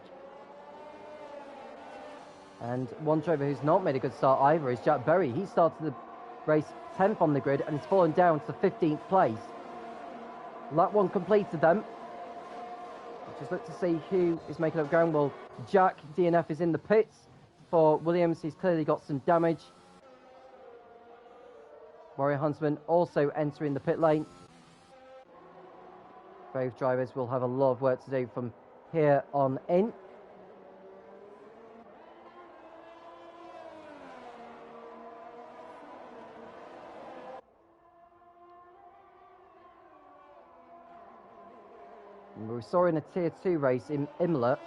And one driver who's not made a good start either is Jack Berry. He started the race 10th on the grid and has fallen down to 15th place. Lap 1 completed then. Just look to see who is making up ground. Well, Jack DNF is in the pits for Williams. He's clearly got some damage. Warrior Huntsman also entering the pit lane. Both drivers will have a lot of work to do from here on in. We saw in a Tier 2 race in Imola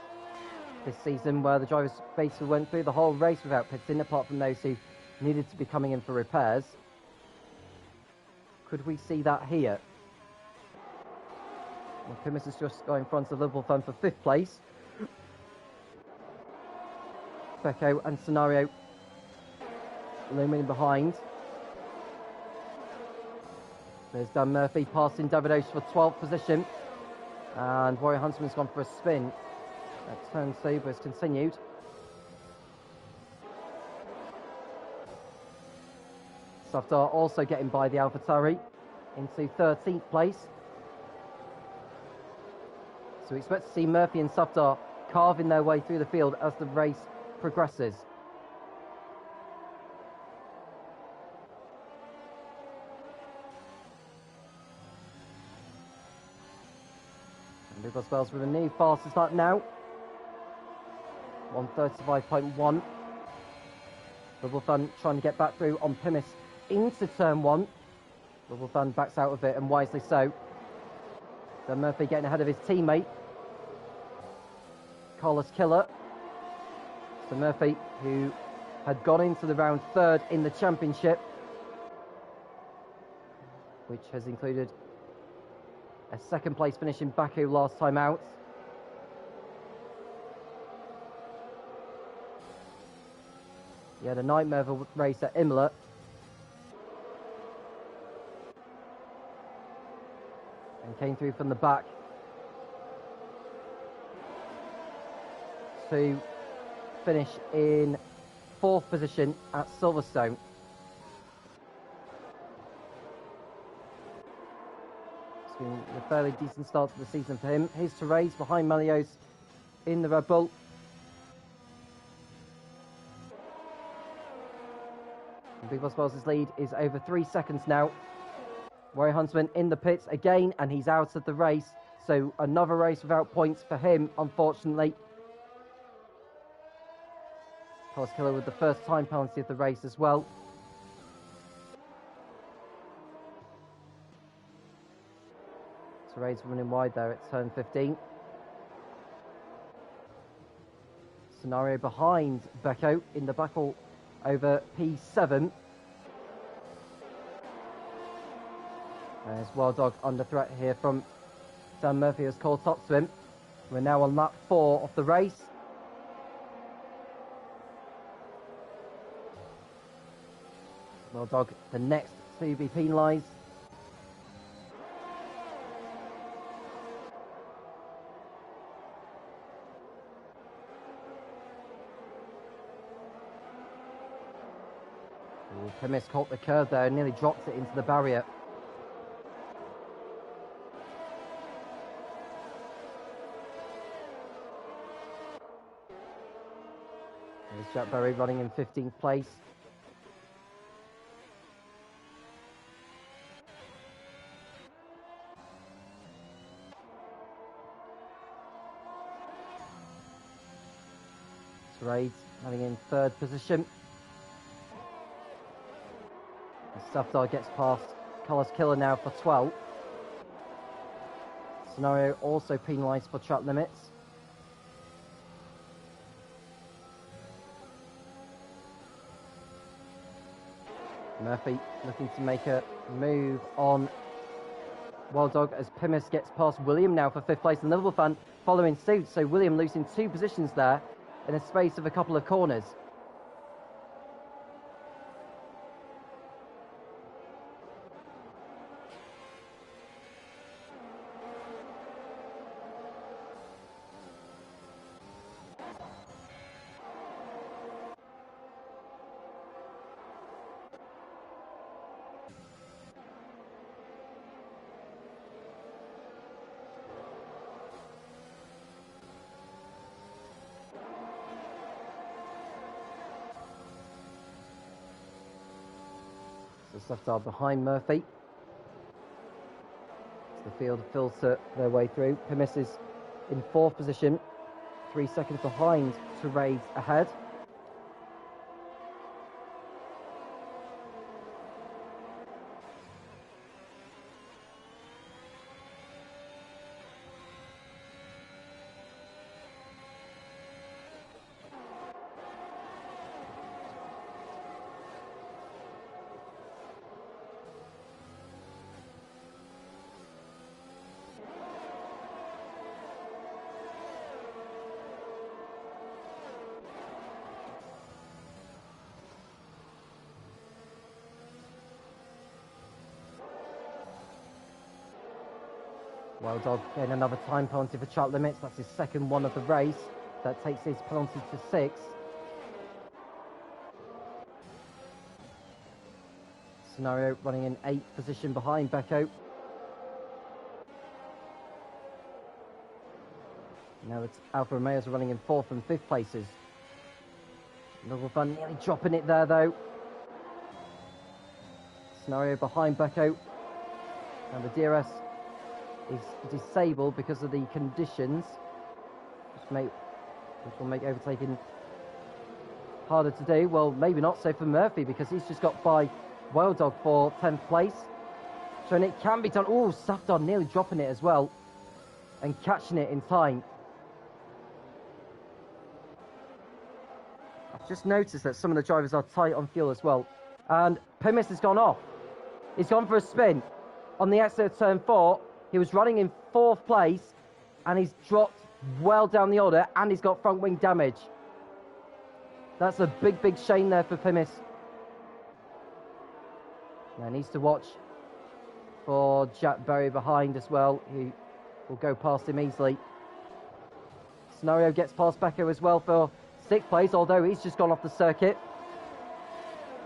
this season where the drivers basically went through the whole race without pitting, apart from those who needed to be coming in for repairs. Could we see that here? Well, Pimis has just got in front of Liverpool fan for 5th place. Becco and Scenario looming behind. There's Dan Murphy passing David Oates for 12th position. And Warrior Huntsman's gone for a spin at turn 2, but it's continued. Safdar also getting by the AlphaTauri into 13th place. So we expect to see Murphy and Safdar carving their way through the field as the race progresses. Big Boss Wells with a new fastest lap now. 1:35.1. Double Fun trying to get back through on Pimis into turn 1. Double Fun backs out of it, and wisely so. Then Murphy getting ahead of his teammate, Carlos Killer. So Murphy, who had gone into the round 3rd in the championship, which has included a 2nd place finish in Baku last time out. He had a nightmare of a race at Imola. and came through from the back to finish in 4th position at Silverstone. It's been a fairly decent start to the season for him. Here's to race behind Melios in the Red Bull. Big Boss Bell's lead is over 3 seconds now. Warrior Huntsman in the pits again, and he's out of the race. So another race without points for him, unfortunately. Carlos Killer with the first time penalty of the race as well. Therese running wide there at turn 15. Scenario behind Becco in the battle over P7. There's Wild Dog under threat here from Dan Murphy, has called top to him. We're now on lap 4 of the race. Wild Dog, the next to be penalised. Cairnes caught the curve there and nearly dropped it into the barrier. There's Jack Berry running in 15th place. Raids running in 3rd position. Safdar gets past Carlos Killer now for 12th. Scenario also penalised for track limits. Murphy looking to make a move on Wild Dog as Pimis gets past William now for 5th place. And Liverpool fan following suit, so William losing 2 positions there in a space of a couple of corners. Safdar behind Murphy. As the field filter their way through. Pimis is in 4th position, 3 seconds behind to Raids ahead. Wild Dog getting another time penalty for track limits. That's his 2nd one of the race. That takes his penalty to 6. Scenario running in 8th position behind Becco. Now it's Alfa Romeo's running in 4th and 5th places. Another fun, nearly dropping it there though. Scenario behind Becco. And the DRS is disabled because of the conditions, which will make overtaking harder to do. Well, maybe not so for Murphy, because he's just got by Wild Dog for 10th place. So and it can be done. Oh, Safdar nearly dropping it as well and catching it in time. I've just noticed that some of the drivers are tight on fuel as well. And Pimis has gone off. He's gone for a spin on the exit of turn 4. He was running in 4th place, and he's dropped well down the order, and he's got front wing damage. That's a big, big shame there for Pimis. Now needs to watch for Jack Berry behind as well, who will go past him easily. Scenario gets past Becco as well for 6th place, although he's just gone off the circuit.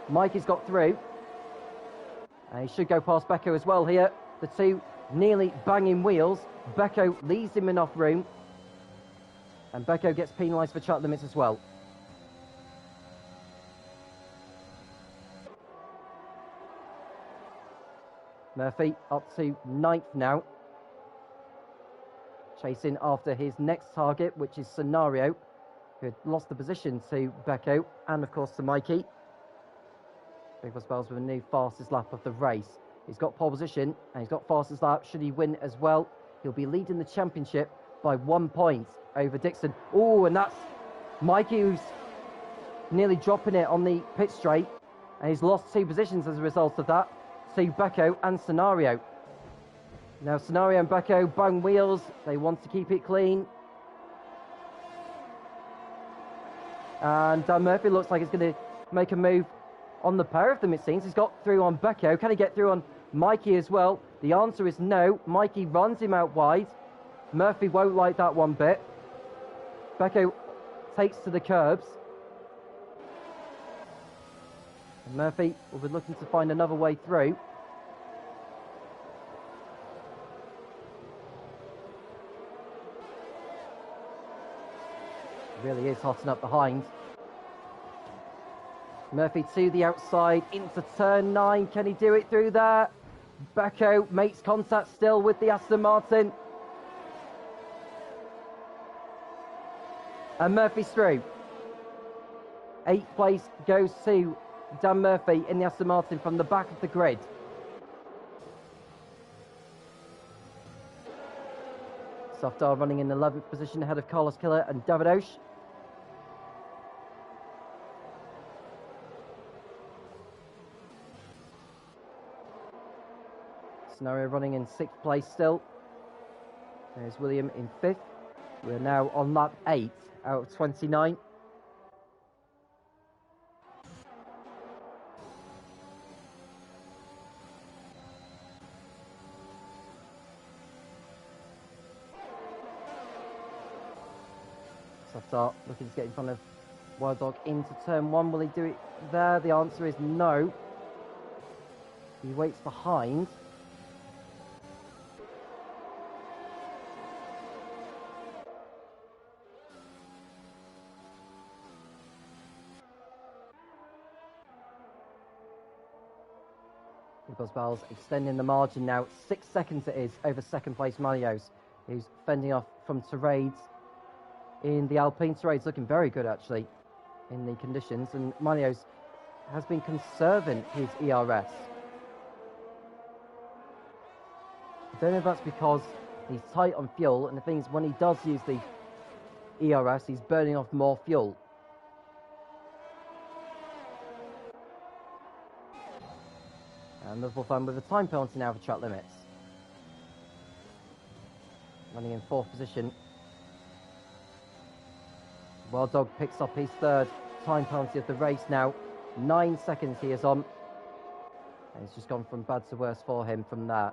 Mikey's got through. And he should go past Becco as well here. The two nearly banging wheels. Becco leaves him enough room. And Becco gets penalised for track limits as well. Murphy up to 9th now. Chasing after his next target, which is Scenario, who had lost the position to Becco and, of course, to Mikey. Big Boss Bells with a new fastest lap of the race. He's got pole position and he's got fastest lap. Should he win as well, he'll be leading the championship by 1 point over Dixon. Oh, and that's Mikey who's nearly dropping it on the pit straight. And he's lost 2 positions as a result of that to Becco and Scenario. Now Scenario and Becco bang wheels. They want to keep it clean. And Dan Murphy looks like he's going to make a move on the pair of them, it seems. He's got through on Becco. Can he get through on Mikey as well? The answer is no. Mikey runs him out wide. Murphy won't like that one bit. Becco takes to the curbs. And Murphy will be looking to find another way through. It really is hotting up behind. Murphy to the outside, into turn 9. Can he do it through there? Becco makes contact still with the Aston Martin. And Murphy's through. 8th place goes to Dan Murphy in the Aston Martin from the back of the grid. Softar running in 11th position ahead of Carlos Killer and David Osh. Scenario running in 6th place still. There's William in 5th. We're now on lap 8 out of 29. Softar looking to get in front of Wild Dog into turn 1. Will he do it there? The answer is no. He waits behind. Buzz extending the margin now. 6 seconds it is over 2nd place Malios, who's fending off from Terrades in the Alpine. Terrades looking very good actually in the conditions, and Malios has been conserving his ERS. I don't know if that's because he's tight on fuel, and the thing is when he does use the ERS he's burning off more fuel. And Liverpool fan with a time penalty now for track limits. Running in 4th position. Wild Dog picks up his 3rd time penalty of the race now. 9 seconds he is on. And it's just gone from bad to worse for him from there.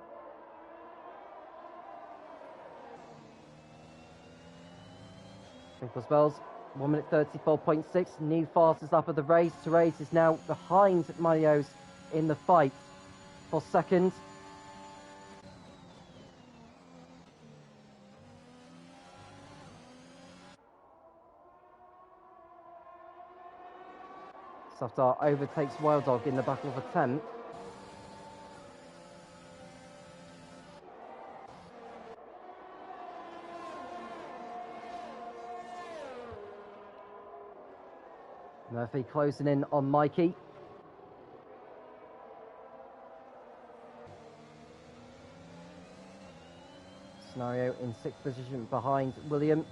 Twinkle Spells, 1 minute 34.6. New fastest lap of the race. Terrades is now behind Marios in the fight for 2nd. Softar overtakes Wild Dog in the battle for 10th. Murphy closing in on Mikey. Scenario in 6th position behind William.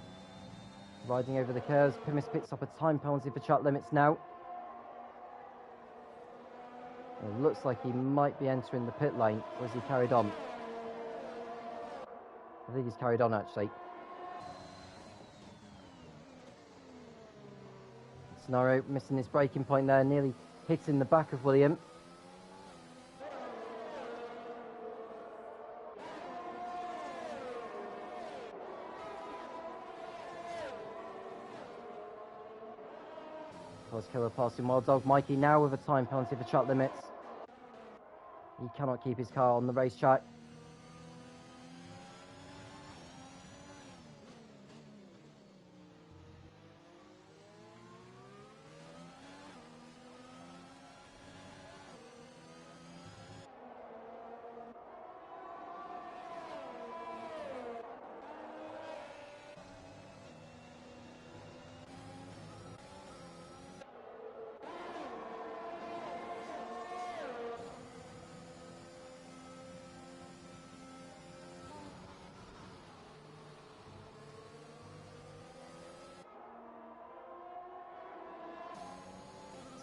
Riding over the curves. Pimis picks up a time penalty for track limits now. It looks like he might be entering the pit lane. Or has he carried on? I think he's carried on actually. Scenario missing his braking point there, nearly hitting the back of William. Carlos Killer passing Wild Dog. Mikey now with a time penalty for track limits. He cannot keep his car on the racetrack.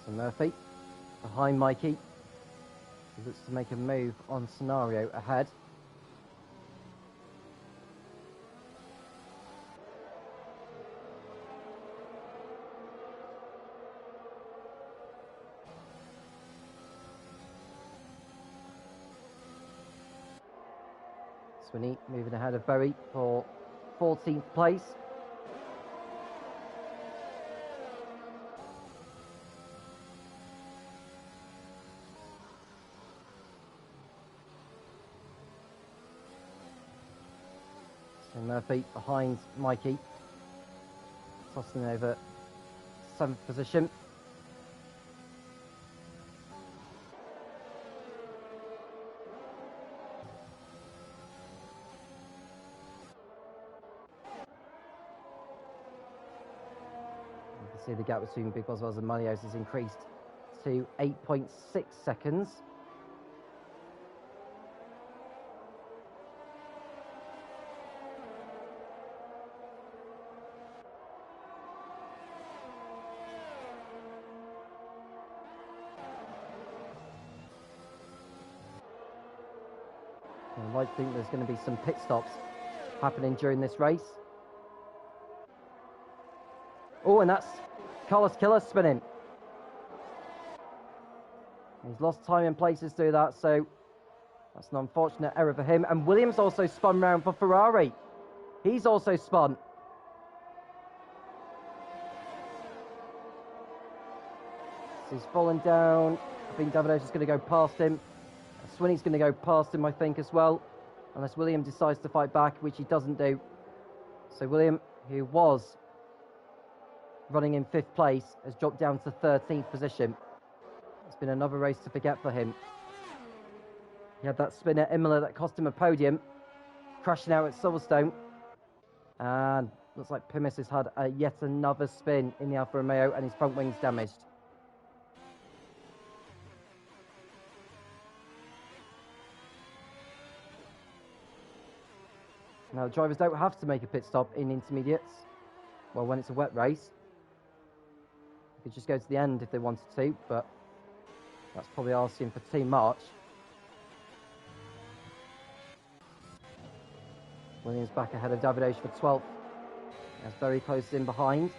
So Murphy behind Mikey. He looks to make a move on Scenario ahead. Swinney moving ahead of Bowie for 14th place. So Murphy behind Mikey, tossing over 7th position. You can see the gap between Big Boswells and Munoz has increased to 8.6 seconds. I might think there's going to be some pit stops happening during this race. Oh, and that's Carlos Killer spinning. He's lost time and places to do that, so that's an unfortunate error for him. And Williams also spun round for Ferrari. He's also spun. So he's fallen down. I think Davido's is going to go past him. Swinney's going to go past him, I think, as well. Unless William decides to fight back, which he doesn't do. So William, who was running in 5th place, has dropped down to 13th position. It's been another race to forget for him. He had that spin at Imola that cost him a podium, crashing out at Silverstone. And looks like Pimis has had yet another spin in the Alfa Romeo and his front wing's damaged. Now, drivers don't have to make a pit stop in intermediates. Well, when it's a wet race. They could just go to the end if they wanted to, but that's probably asking for too much. Williams back ahead of Davido's for 12th. That's very close in behind.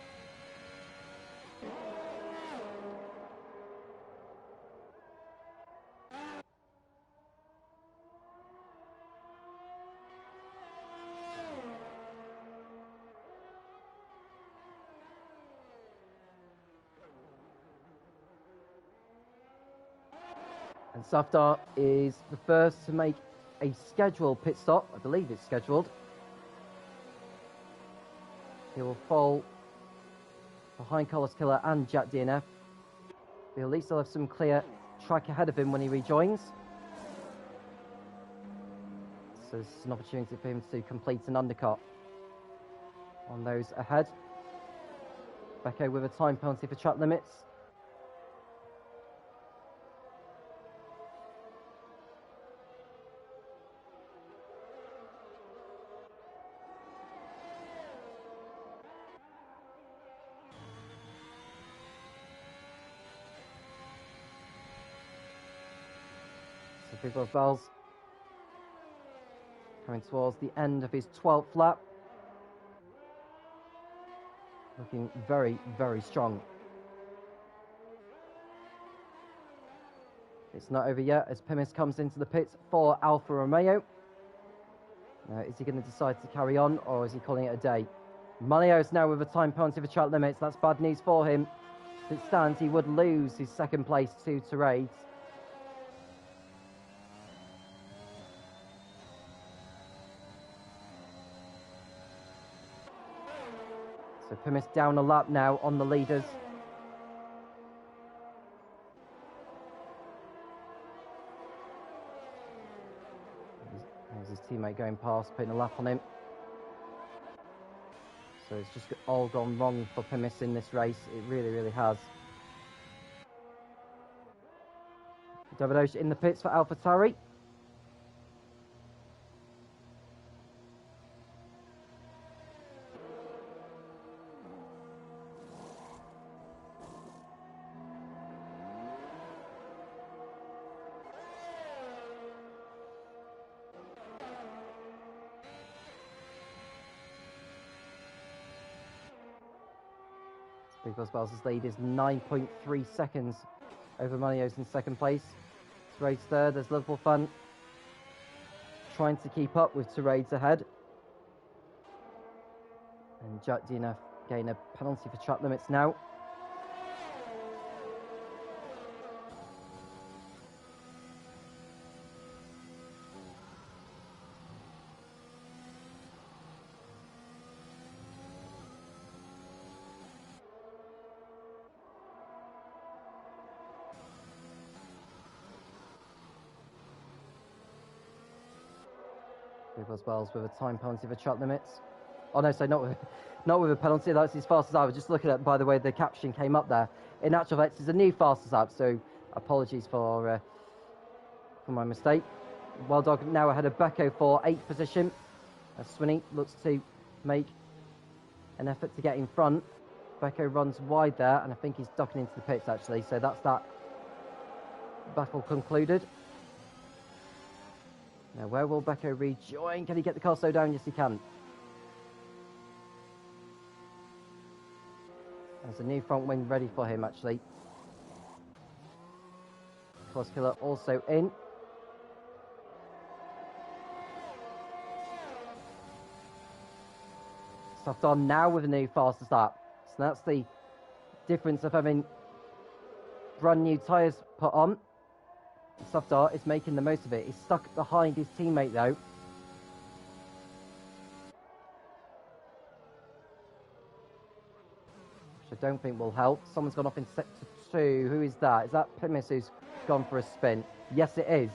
And Safdar is the first to make a scheduled pit stop. I believe it's scheduled. He will fall behind Carlos Killer and Jack DNF. But at least he'll have some clear track ahead of him when he rejoins. So this is an opportunity for him to complete an undercut on those ahead. Becco with a time penalty for track limits. Big Boswells coming towards the end of his 12th lap. Looking very, very strong. It's not over yet as Pimis comes into the pits for Alfa Romeo. Now, is he going to decide to carry on or is he calling it a day? Munoz now with a time penalty for track limits. That's bad news for him. As it stands, he would lose his second place to Terades. So Plymouth down a lap now on the leaders. There's his teammate going past, putting a lap on him. So it's just all gone wrong for Plymouth in this race. It really, really has. Davidovic in the pits for AlphaTauri. Big Boss Bell's lead is 9.3 seconds over Manios in second place. Terades third. There's Liverpool Fun trying to keep up with Terades ahead. And Jack Dina getting a penalty for track limits now. Big Boss Bells with a time penalty for track limits. Oh no, so not with a penalty. That's as fast as I was just looking at. By the way, the caption came up there. In actual fact, it's a new fastest lap. So apologies for my mistake. Wild Dog now ahead of Becco for 8th position. As Swinney looks to make an effort to get in front. Becco runs wide there, and I think he's ducking into the pits actually. So that's that battle concluded. Now, where will Becco rejoin? Can he get the car slow down? Yes, he can. There's a new front wing ready for him, actually. Cross Killer also in. Soft on now with a new fastest lap. So that's the difference of having brand new tyres put on. Softar is making the most of it. He's stuck behind his teammate though. Which I don't think will help. Someone's gone off in sector 2. Who is that? Is that Plymouth who's gone for a spin? Yes, it is.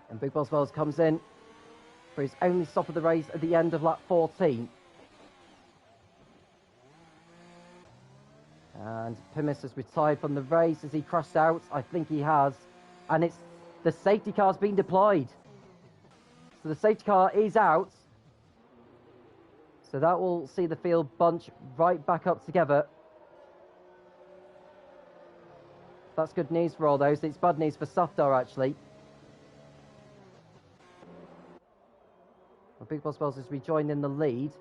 And Big Boss Wells comes in for his only stop of the race at the end of lap 14. And Plymouth has retired from the race as he crashed out. I think he has. And it's the safety car's been deployed. So the safety car is out. So that will see the field bunch right back up together. That's good news for all those. It's bad news for Softar actually. Big Boss Wells has rejoined in the lead.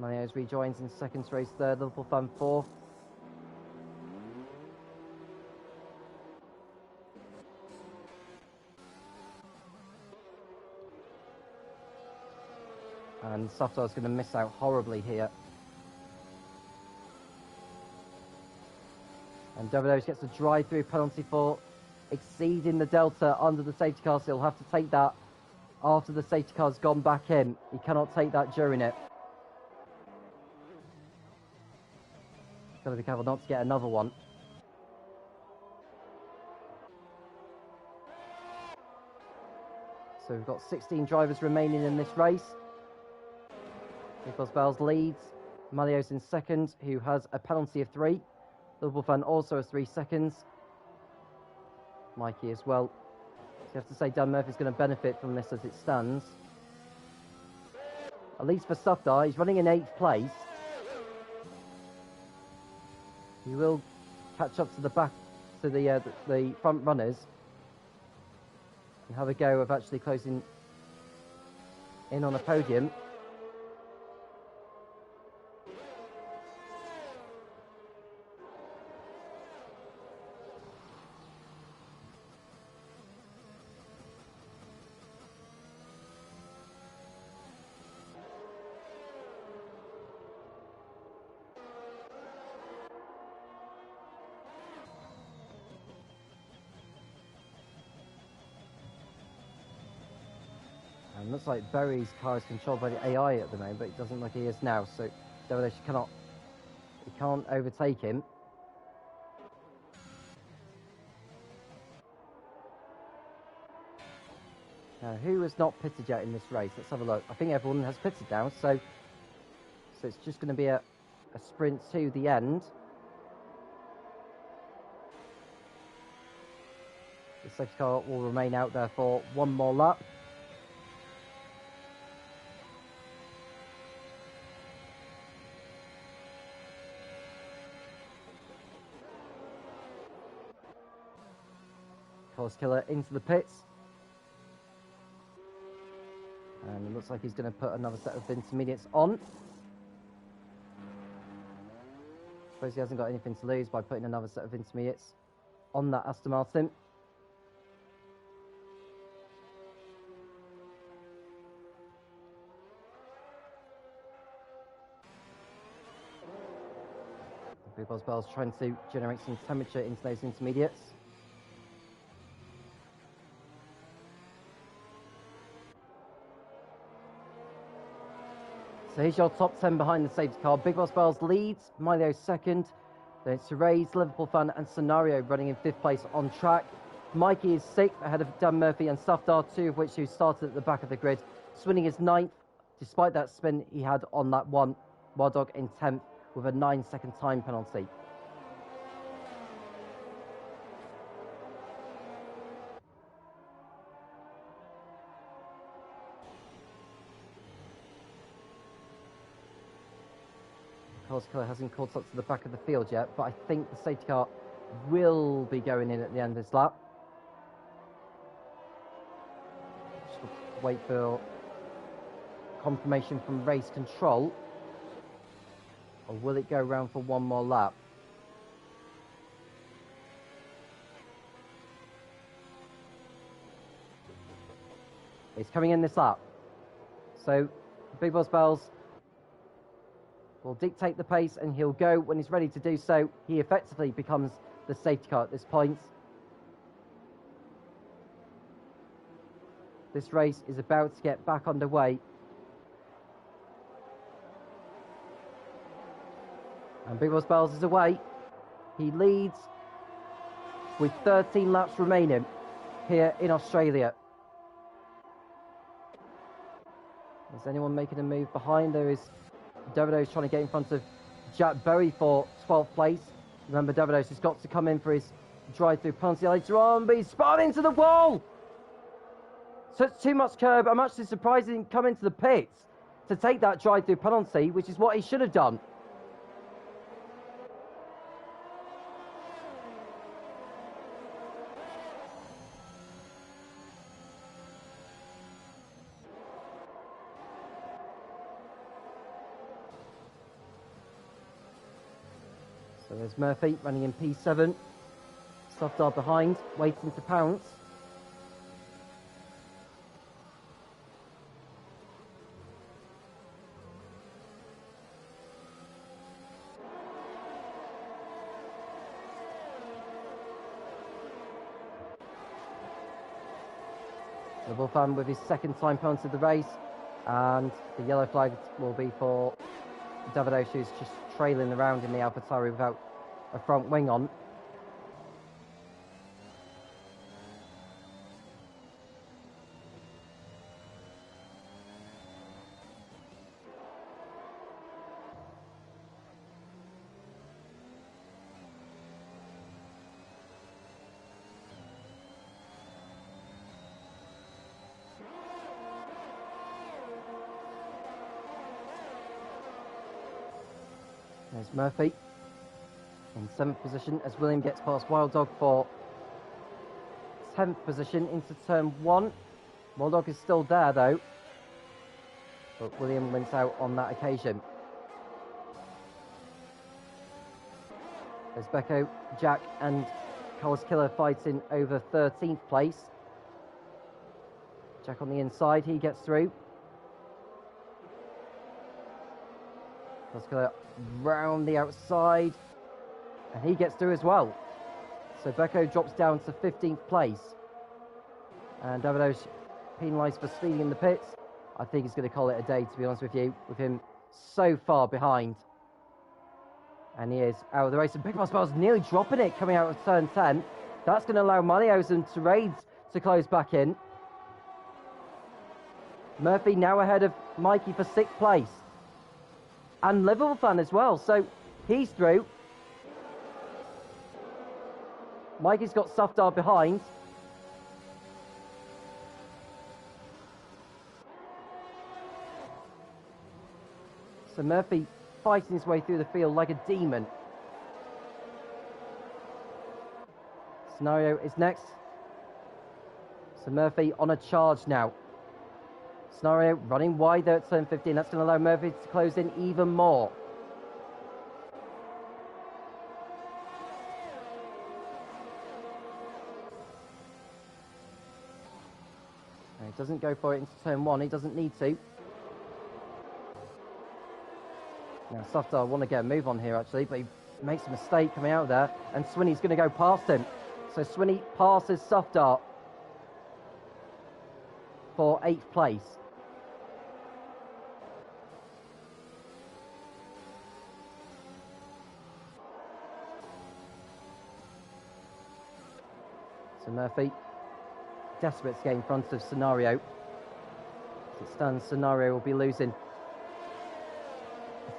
Manios rejoins in second, race third, Liverpool Fun fourth. And Softar's going to miss out horribly here. And Davidovic gets a drive-through penalty for exceeding the delta under the safety car, so he'll have to take that after the safety car's gone back in. He cannot take that during it. Got to be careful not to get another one. So we've got 16 drivers remaining in this race. Nicholas Bells leads. Malios in second, who has a penalty of 3. Liverpool Fan also has 3 seconds. Mikey as well. So you have to say Dan Murphy's going to benefit from this as it stands. At least for Softar, he's running in 8th place. He will catch up to the back, to the front runners, and have a go of actually closing in on a podium. And it looks like Berry's car is controlled by the AI at the moment, but it doesn't look like he is now. So Davidosh can't overtake him. Now, who has not pitted yet in this race? Let's have a look. I think everyone has pitted now, so it's just going to be a sprint to the end. The safety car will remain out there for one more lap. Course Killer into the pits. And it looks like he's going to put another set of intermediates on. Suppose he hasn't got anything to lose by putting another set of intermediates on that Aston Martin. Big Boss Bell's trying to generate some temperature into those intermediates. So here's your top 10 behind the safety car. Big Boss Bells leads, Milo second. Then it's Therese, Liverpool Fun and Scenario running in 5th place on track. Mikey is 6th ahead of Dan Murphy and Safdar, 2 of which who started at the back of the grid. Swinning is 9th, despite that spin he had on that one. Wild Dog in 10th with a 9-second time penalty. Course Killer hasn't caught up to the back of the field yet, but I think the safety car will be going in at the end of this lap. Just wait for confirmation from race control. Or will it go round for one more lap? It's coming in this lap. So Big Boss Bells will dictate the pace and he'll go when he's ready to do so. He effectively becomes the safety car at this point. This race is about to get back underway. And Big Boss Bells is away. He leads with 13 laps remaining here in Australia. Is anyone making a move behind? There is Davidosh trying to get in front of Jack Bowie for 12th place. Remember, Davidosh has got to come in for his drive-through penalty later on, but he's spun into the wall! So it's too much curb. I'm actually surprised he didn't come into the pits to take that drive-through penalty, which is what he should have done. So there's Murphy running in P7. Safdar behind, waiting to pounce. The Wolfam with his second time penalty of the race, and the yellow flag will be for Davidosh, who's just trailing around in the AlphaTauri without a front wing on. There's Murphy in 7th position as William gets past Wild Dog for 10th position into turn 1. Wild Dog is still there though, but William went out on that occasion. There's Becco, Jack and Course Killer fighting over 13th place. Jack on the inside, he gets through. Course Killer round the outside, and he gets through as well. So Becco drops down to 15th place, and Davidosh penalised for speeding in the pits. I think he's going to call it a day, to be honest with you, with him so far behind. And he is out of the race. And Big Boss Bell's nearly dropping it coming out of turn 10. That's going to allow Malios and Terades to close back in. Murphy now ahead of Mikey for 6th place. And Liverpool fan as well, so he's through. Mikey's got Safdar behind. So Murphy fighting his way through the field like a demon. Scenario is next. So Murphy on a charge now. Scenario running wide there at turn 15. That's going to allow Murphy to close in even more. And he doesn't go for it into turn 1. He doesn't need to. Now Safdar want to get a move on here actually, but he makes a mistake coming out there, and Swinney's going to go past him. So Swinney passes Safdar for 8th place. So Murphy, desperate to get in front of Scenario. As it stands, Scenario will be losing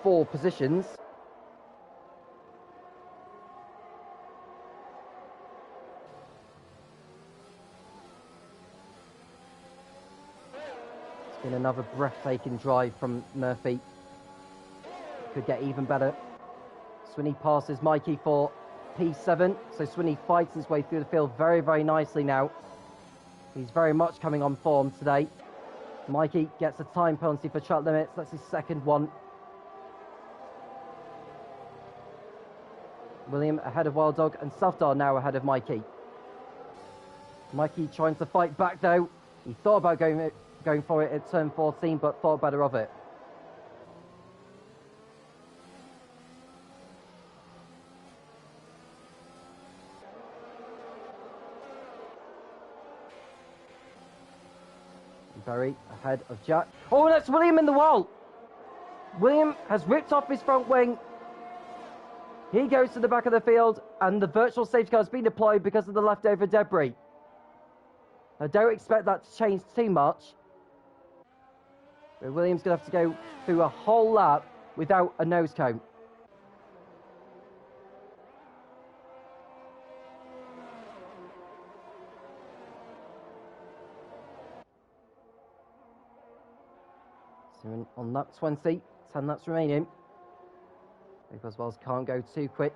4 positions. It's been another breathtaking drive from Murphy. Could get even better. Swinney passes Mikey for P7, so Swinney fights his way through the field very, very nicely now. He's very much coming on form today. Mikey gets a time penalty for track limits. That's his 2nd one. William ahead of Wild Dog, and Safdar now ahead of Mikey. Mikey trying to fight back though. He thought about going for it at turn 14, but thought better of it. Berry ahead of Jack. Oh, that's William in the wall. William has ripped off his front wing. He goes to the back of the field, and the virtual safety car has been deployed because of the leftover debris. I don't expect that to change too much. But William's going to have to go through a whole lap without a nose cone. So on lap 20, 10 laps remaining. Big Boswells can't go too quick.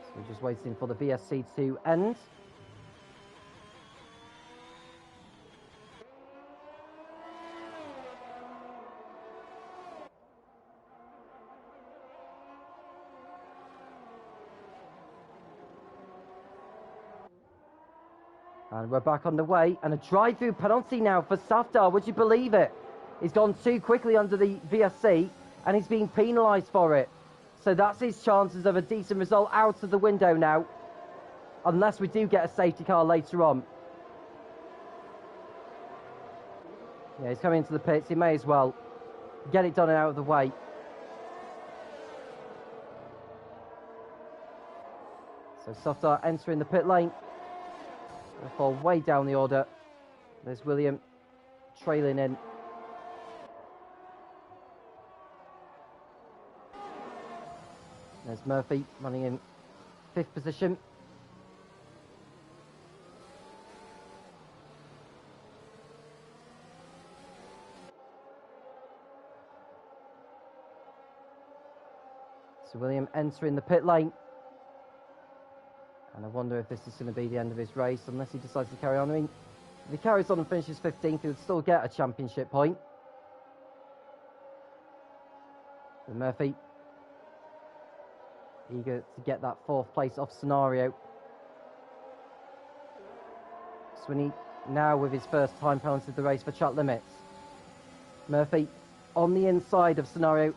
So we're just waiting for the VSC to end. And we're back on the way, and a drive-through penalty now for Safdar. Would you believe it? He's gone too quickly under the VSC, and he's being penalised for it. So that's his chances of a decent result out of the window now, unless we do get a safety car later on. Yeah, he's coming into the pits. He may as well get it done and out of the way. So Safdar entering the pit lane. They fall way down the order. There's William trailing in. There's Murphy running in 5th position. So William entering the pit lane. And I wonder if this is going to be the end of his race, unless he decides to carry on. I mean, if he carries on and finishes 15th, he would still get a championship point. So Murphy Eager to get that fourth place off Scenario. Swinney now with his first time penalty of the race for track limits. Murphy on the inside of Scenario.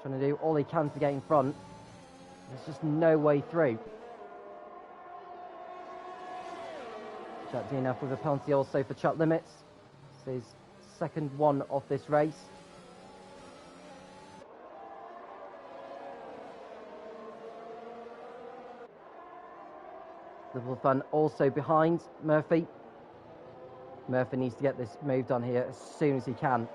Trying to do all he can to get in front. There's just no way through. Jack DNF with a penalty also for track limits. This is second one of this race. Liverpool fan also behind Murphy. Murphy needs to get this move done here as soon as he can.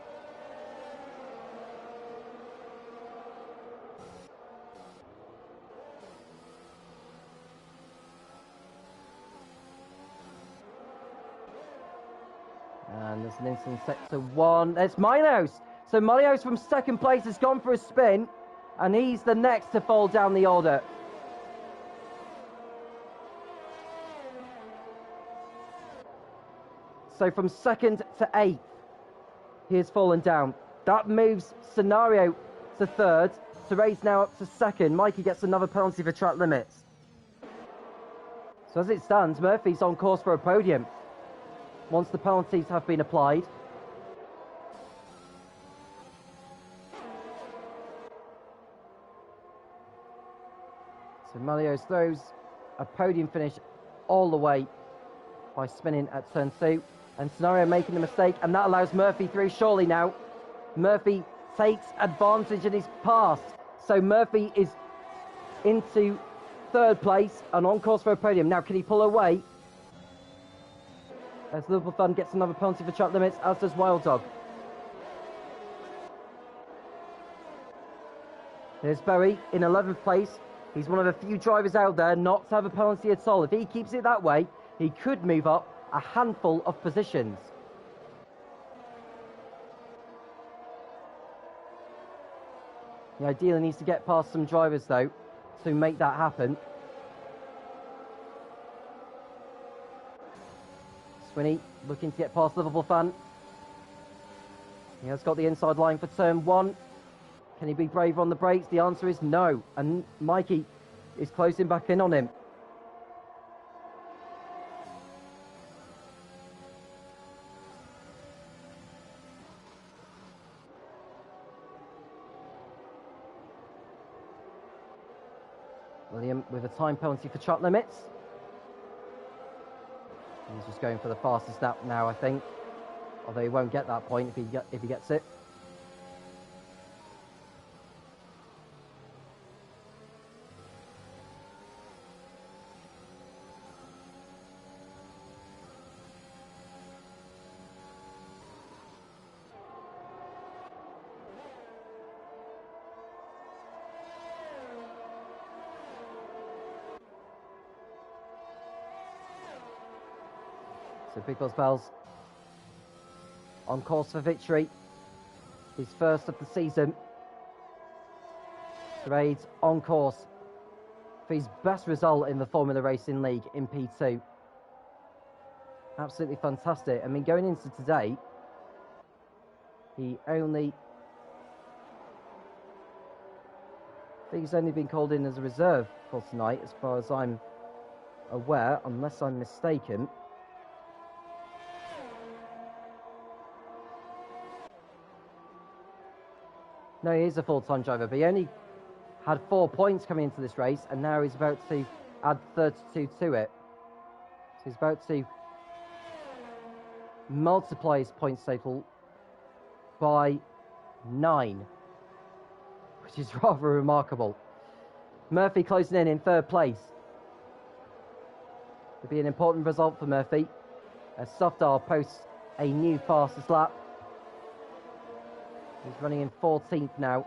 And there's an instant sector one. It's Minos. So Minos from second place has gone for a spin, and he's the next to fall down the order. So from second to eighth, he has fallen down. That moves Scenario to third. Therese now up to second. Mikey gets another penalty for track limits. So as it stands, Murphy's on course for a podium once the penalties have been applied. So Malios throws a podium finish all the way by spinning at turn 2. And Scenario making the mistake, and that allows Murphy through surely now. Murphy takes advantage and is passed. So Murphy is into third place and on course for a podium. Now, can he pull away? As Liverpool Fun gets another penalty for track limits, as does Wild Dog. There's Bowie in 11th place. He's one of the few drivers out there not to have a penalty at all. If he keeps it that way, he could move up a handful of positions. He ideally needs to get past some drivers though to make that happen. Swinney looking to get past Liverpool Fan. He has got the inside line for turn 1. Can he be brave on the brakes? The answer is no. And Mikey is closing back in on him. William with a time penalty for track limits. He's just going for the fastest lap now, I think. Although he won't get that point if he gets it. So Big Boss Bells on course for victory. His first of the season. Trades on course for his best result in the Formula Racing League in P2. Absolutely fantastic. I mean, going into today, he's only been called in as a reserve for tonight, as far as I'm aware, unless I'm mistaken. No, he is a full-time driver, but he only had 4 points coming into this race, and now he's about to add 32 to it. So he's about to multiply his points total by 9, which is rather remarkable. Murphy closing in third place. It'll be an important result for Murphy, as Sofdal posts a new fastest lap. He's running in 14th now.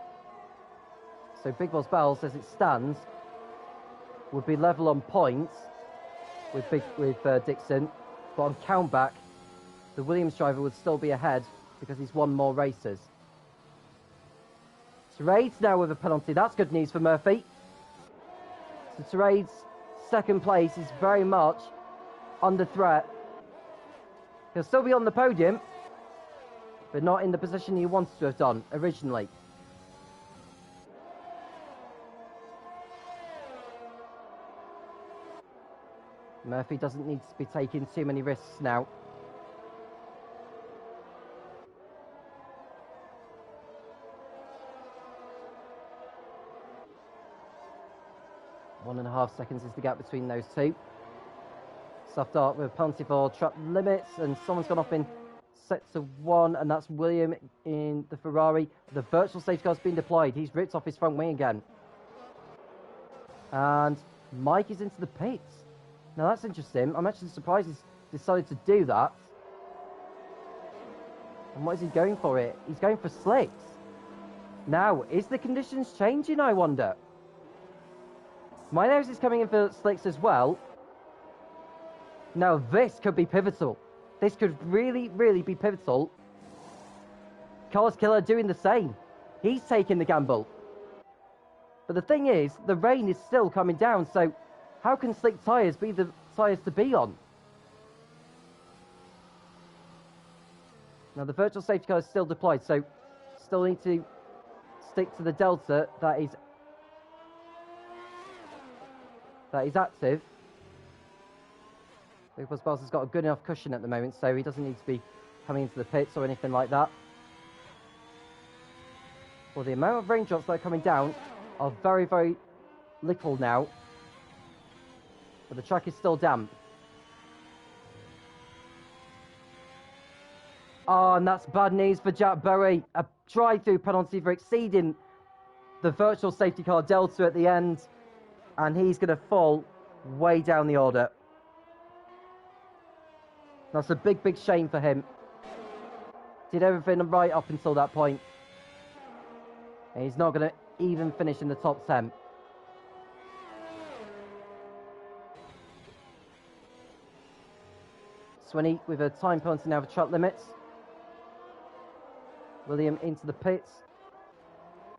So Big Boss Bells, as it stands, would be level on points with Dixon. But on countback, the Williams driver would still be ahead because he's won more races. Terades now with a penalty. That's good news for Murphy. So Terades' second place is very much under threat. He'll still be on the podium, but not in the position he wanted to have done originally. Murphy doesn't need to be taking too many risks now. One and a half seconds is the gap between those two. Soft Art with a penalty for trap limits, and someone's gone off in sector 1, and that's William in the Ferrari. The virtual safety car's been deployed. He's ripped off his front wing again. And Mike is into the pits. Now that's interesting. I'm actually surprised he's decided to do that. And what is he going for it? He's going for slicks. Now, is the conditions changing, I wonder? My nose is coming in for slicks as well. Now this could be pivotal. This could really, really be pivotal. Carlos Killer doing the same. He's taking the gamble. But the thing is, the rain is still coming down, so how can slick tyres be the tyres to be on? Now the virtual safety car is still deployed, so still need to stick to the delta that is active. Lucas Bell's has got a good enough cushion at the moment, so he doesn't need to be coming into the pits or anything like that. Well, the amount of raindrops that are coming down are very, very little now. But the track is still damp. Oh, and that's bad news for Jack Bowie. A drive-through penalty for exceeding the virtual safety car delta at the end. And he's going to fall way down the order. That's a big, big shame for him. Did everything right up until that point. And he's not going to even finish in the top 10. Swinney with a time penalty now for track limits. William into the pits.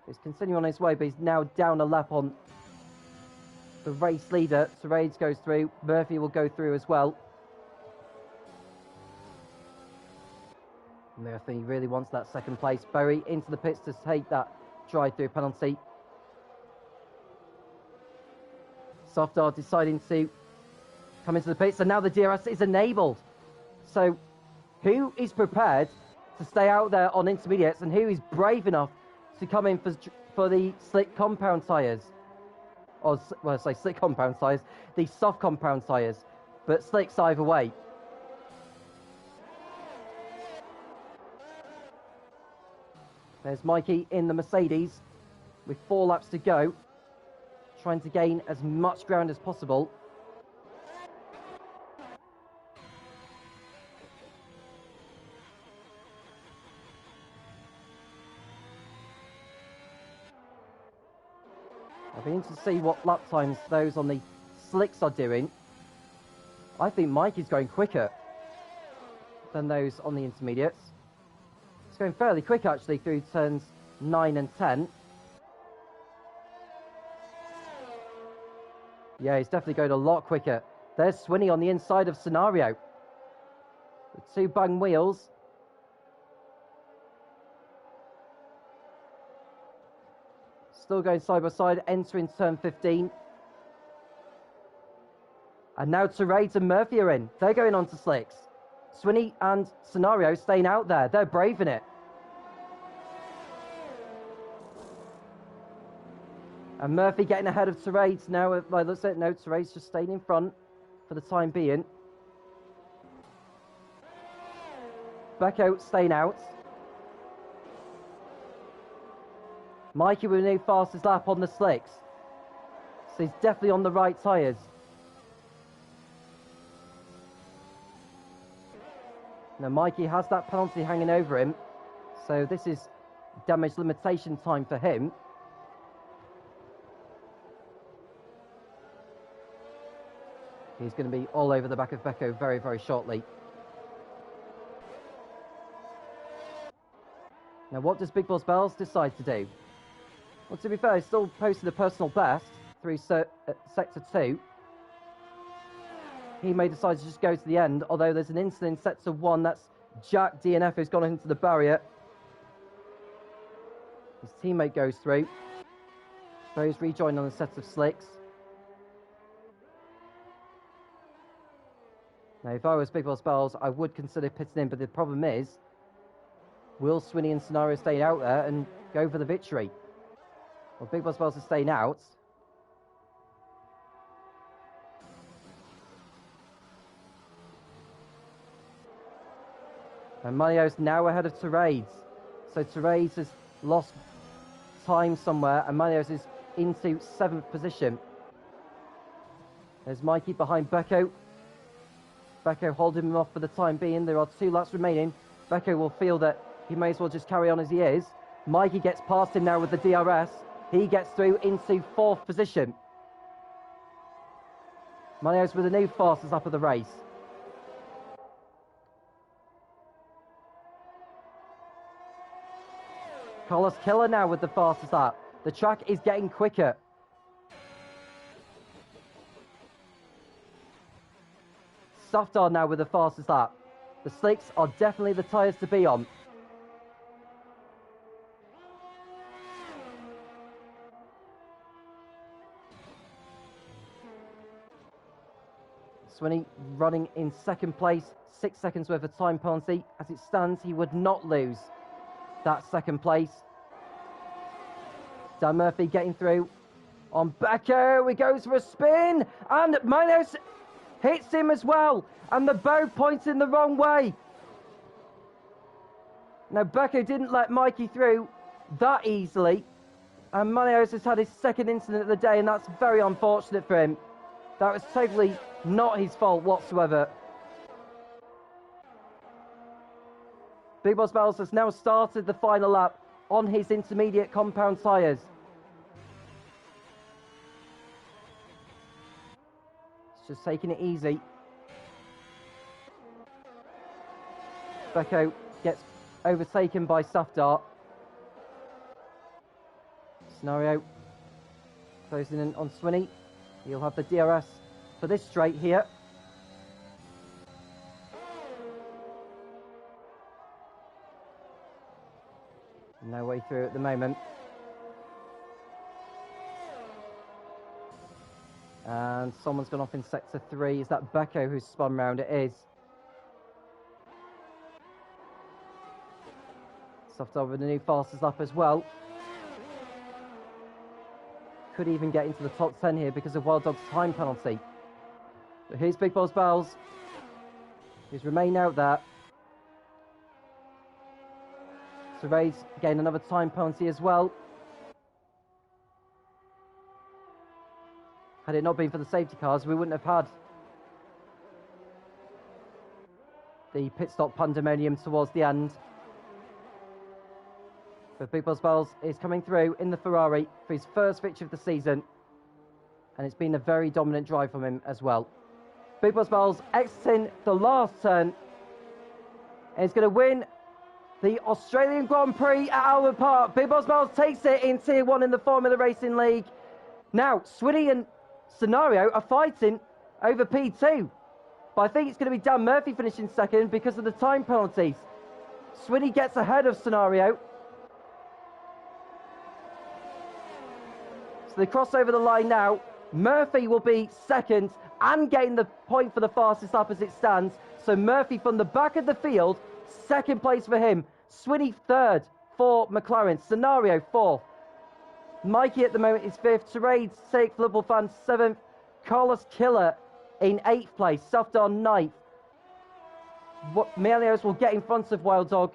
He's continuing on his way, but he's now down a lap on the race leader. Terades goes through. Murphy will go through as well. Murphy really wants that second place. Bowie into the pits to take that drive-through penalty. Softar deciding to come into the pits, and now the DRS is enabled. So who is prepared to stay out there on intermediates, and who is brave enough to come in for the slick compound tyres? Or, well, I say slick compound tyres, the soft compound tyres, but slicks either way. There's Mikey in the Mercedes with 4 laps to go, trying to gain as much ground as possible. I'll be interested to see what lap times those on the slicks are doing. I think Mike is going quicker than those on the intermediates. It's going fairly quick actually through turns 9 and 10. Yeah, he's definitely going a lot quicker. There's Swinney on the inside of Scenario. The 2 bang wheels. Still going side by side, entering turn 15. And now Terades and Murphy are in. They're going on to slicks. Swinney and Scenario staying out there. They're braving it. And Murphy getting ahead of Terades now. Like, looks like no, Terades just staying in front for the time being. Becco staying out. Mikey with a new fastest lap on the slicks. So he's definitely on the right tyres. Now Mikey has that penalty hanging over him. So this is damage limitation time for him. He's going to be all over the back of Becco very, very shortly. Now what does Big Boss Bells decide to do? Well, to be fair, he's still posted a personal best through Sector 2. He may decide to just go to the end, although there's an incident in Sector 1. That's Jack DNF who's gone into the barrier. His teammate goes through. So he's rejoined on a set of slicks. Now, if I was Big Boss Bells, I would consider pitting in, but the problem is, will Swinney and Scenario stay out there and go for the victory? Well, Big Boss Bells is staying out. And Manio's now ahead of Therese. So Therese has lost time somewhere, and Manios is into 7th position. There's Mikey behind Becco. Becco holding him off for the time being. There are 2 laps remaining. Becco will feel that he may as well just carry on as he is. Mikey gets past him now with the DRS. He gets through into 4th position. Manios with the new fastest lap of the race. Carlos Killer now with the fastest lap. The track is getting quicker. Softar now with the fastest lap. The slicks are definitely the tyres to be on. Swinney running in 2nd place, 6 seconds worth of time penalty. As it stands, he would not lose that 2nd place. Dan Murphy getting through on Becco. He goes for a spin, and Minos hits him as well, and the bow points in the wrong way. Now, Becco didn't let Mikey through that easily, and Minos has had his 2nd incident of the day, and that's very unfortunate for him. That was totally not his fault whatsoever. Big Boss Bells has now started the final lap on his intermediate compound tyres. It's just taking it easy. Becco gets overtaken by Softar. Scenario closing in on Swinney. He'll have the DRS for this straight here. No way through at the moment. And someone's gone off in sector 3. Is that Becco who's spun round? It is. Softar with the new fastest lap as well. Could even get into the top 10 here because of Wild Dog's time penalty. But here's Big Boss Bells, who's remained out there. Therese gained another time penalty as well. Had it not been for the safety cars, we wouldn't have had the pit stop pandemonium towards the end. But Big Boss Bells is coming through in the Ferrari for his 1st victory of the season. And it's been a very dominant drive from him as well. Big Boss Bells exiting the last turn. And he's going to win the Australian Grand Prix at Albert Park. Big Boss Bells takes it in Tier 1 in the Formula Racing League. Now, Swinney and Scenario are fighting over P2. But I think it's going to be Dan Murphy finishing 2nd because of the time penalties. Swinney gets ahead of Scenario. So they cross over the line now. Murphy will be 2nd and gain the point for the fastest lap as it stands. So Murphy from the back of the field, 2nd place for him. Swinney 3rd for McLaren. Scenario 4th. Mikey at the moment is 5th. Therese 6th. Liverpool Fan 7th. Carlos Killer in 8th place. Softar 9th. Melios will get in front of Wild Dog.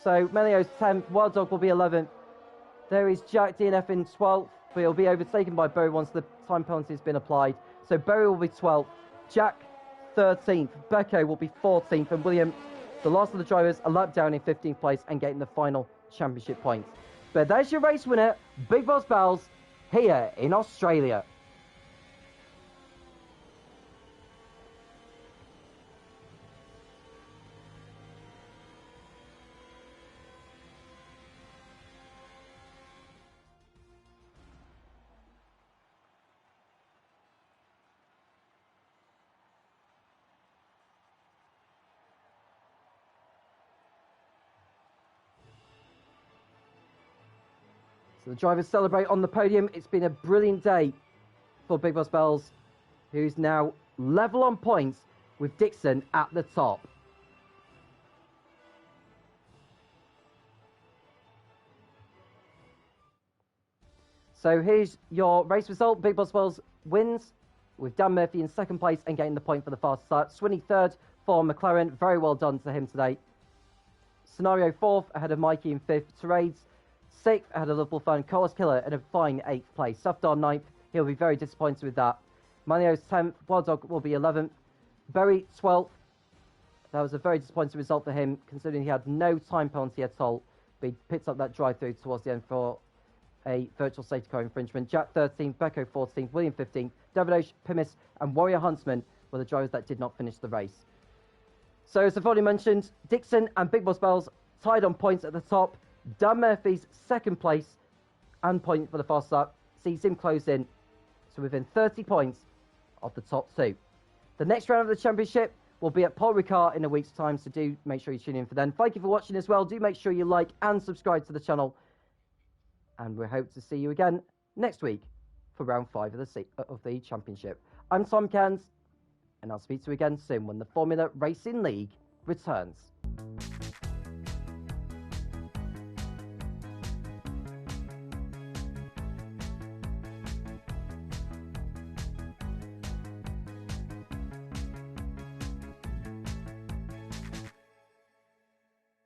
So Melios 10th. Wild Dog will be 11th. There is Jack DNF in 12th, but he'll be overtaken by Bowie once the time penalty has been applied. So Bowie will be 12th. Jack 13th. Becco will be 14th. And William, the last of the drivers, a lap down in 15th place and getting the final championship points. But there's your race winner, Big Boss Bells, here in Australia. So the drivers celebrate on the podium. It's been a brilliant day for Big Boss Bells, who's now level on points with Dixon at the top. So here's your race result. Big Boss Wells wins with Dan Murphy in second place and getting the point for the fast start. Swinney third for McLaren. Very well done to him today. Scenario fourth ahead of Mikey in fifth. Terades sixth ahead of Liverpool Fun. Carlos Killer in a fine eighth place. Safdar ninth. He'll be very disappointed with that. Manio's 10th. Wild Dog will be 11th. Berry 12th. That was a very disappointing result for him, considering he had no time penalty at all. But he picked up that drive-through towards the end for a virtual safety car infringement. Jack 13th, Becco 14th, William 15th, Davidosh, Pimis, and Warrior Huntsman were the drivers that did not finish the race. So, as I've already mentioned, Dixon and Big Boss Bells tied on points at the top. Dan Murphy's second place and point for the fast start sees him close in to within 30 points of the top two. The next round of the championship will be at Paul Ricard in a week's time, so do make sure you tune in for then. Thank you for watching as well. Do make sure you like and subscribe to the channel. And we hope to see you again next week for round 5 of the championship. I'm Tom Cairnes, and I'll speak to you again soon when the Formula Racing League returns.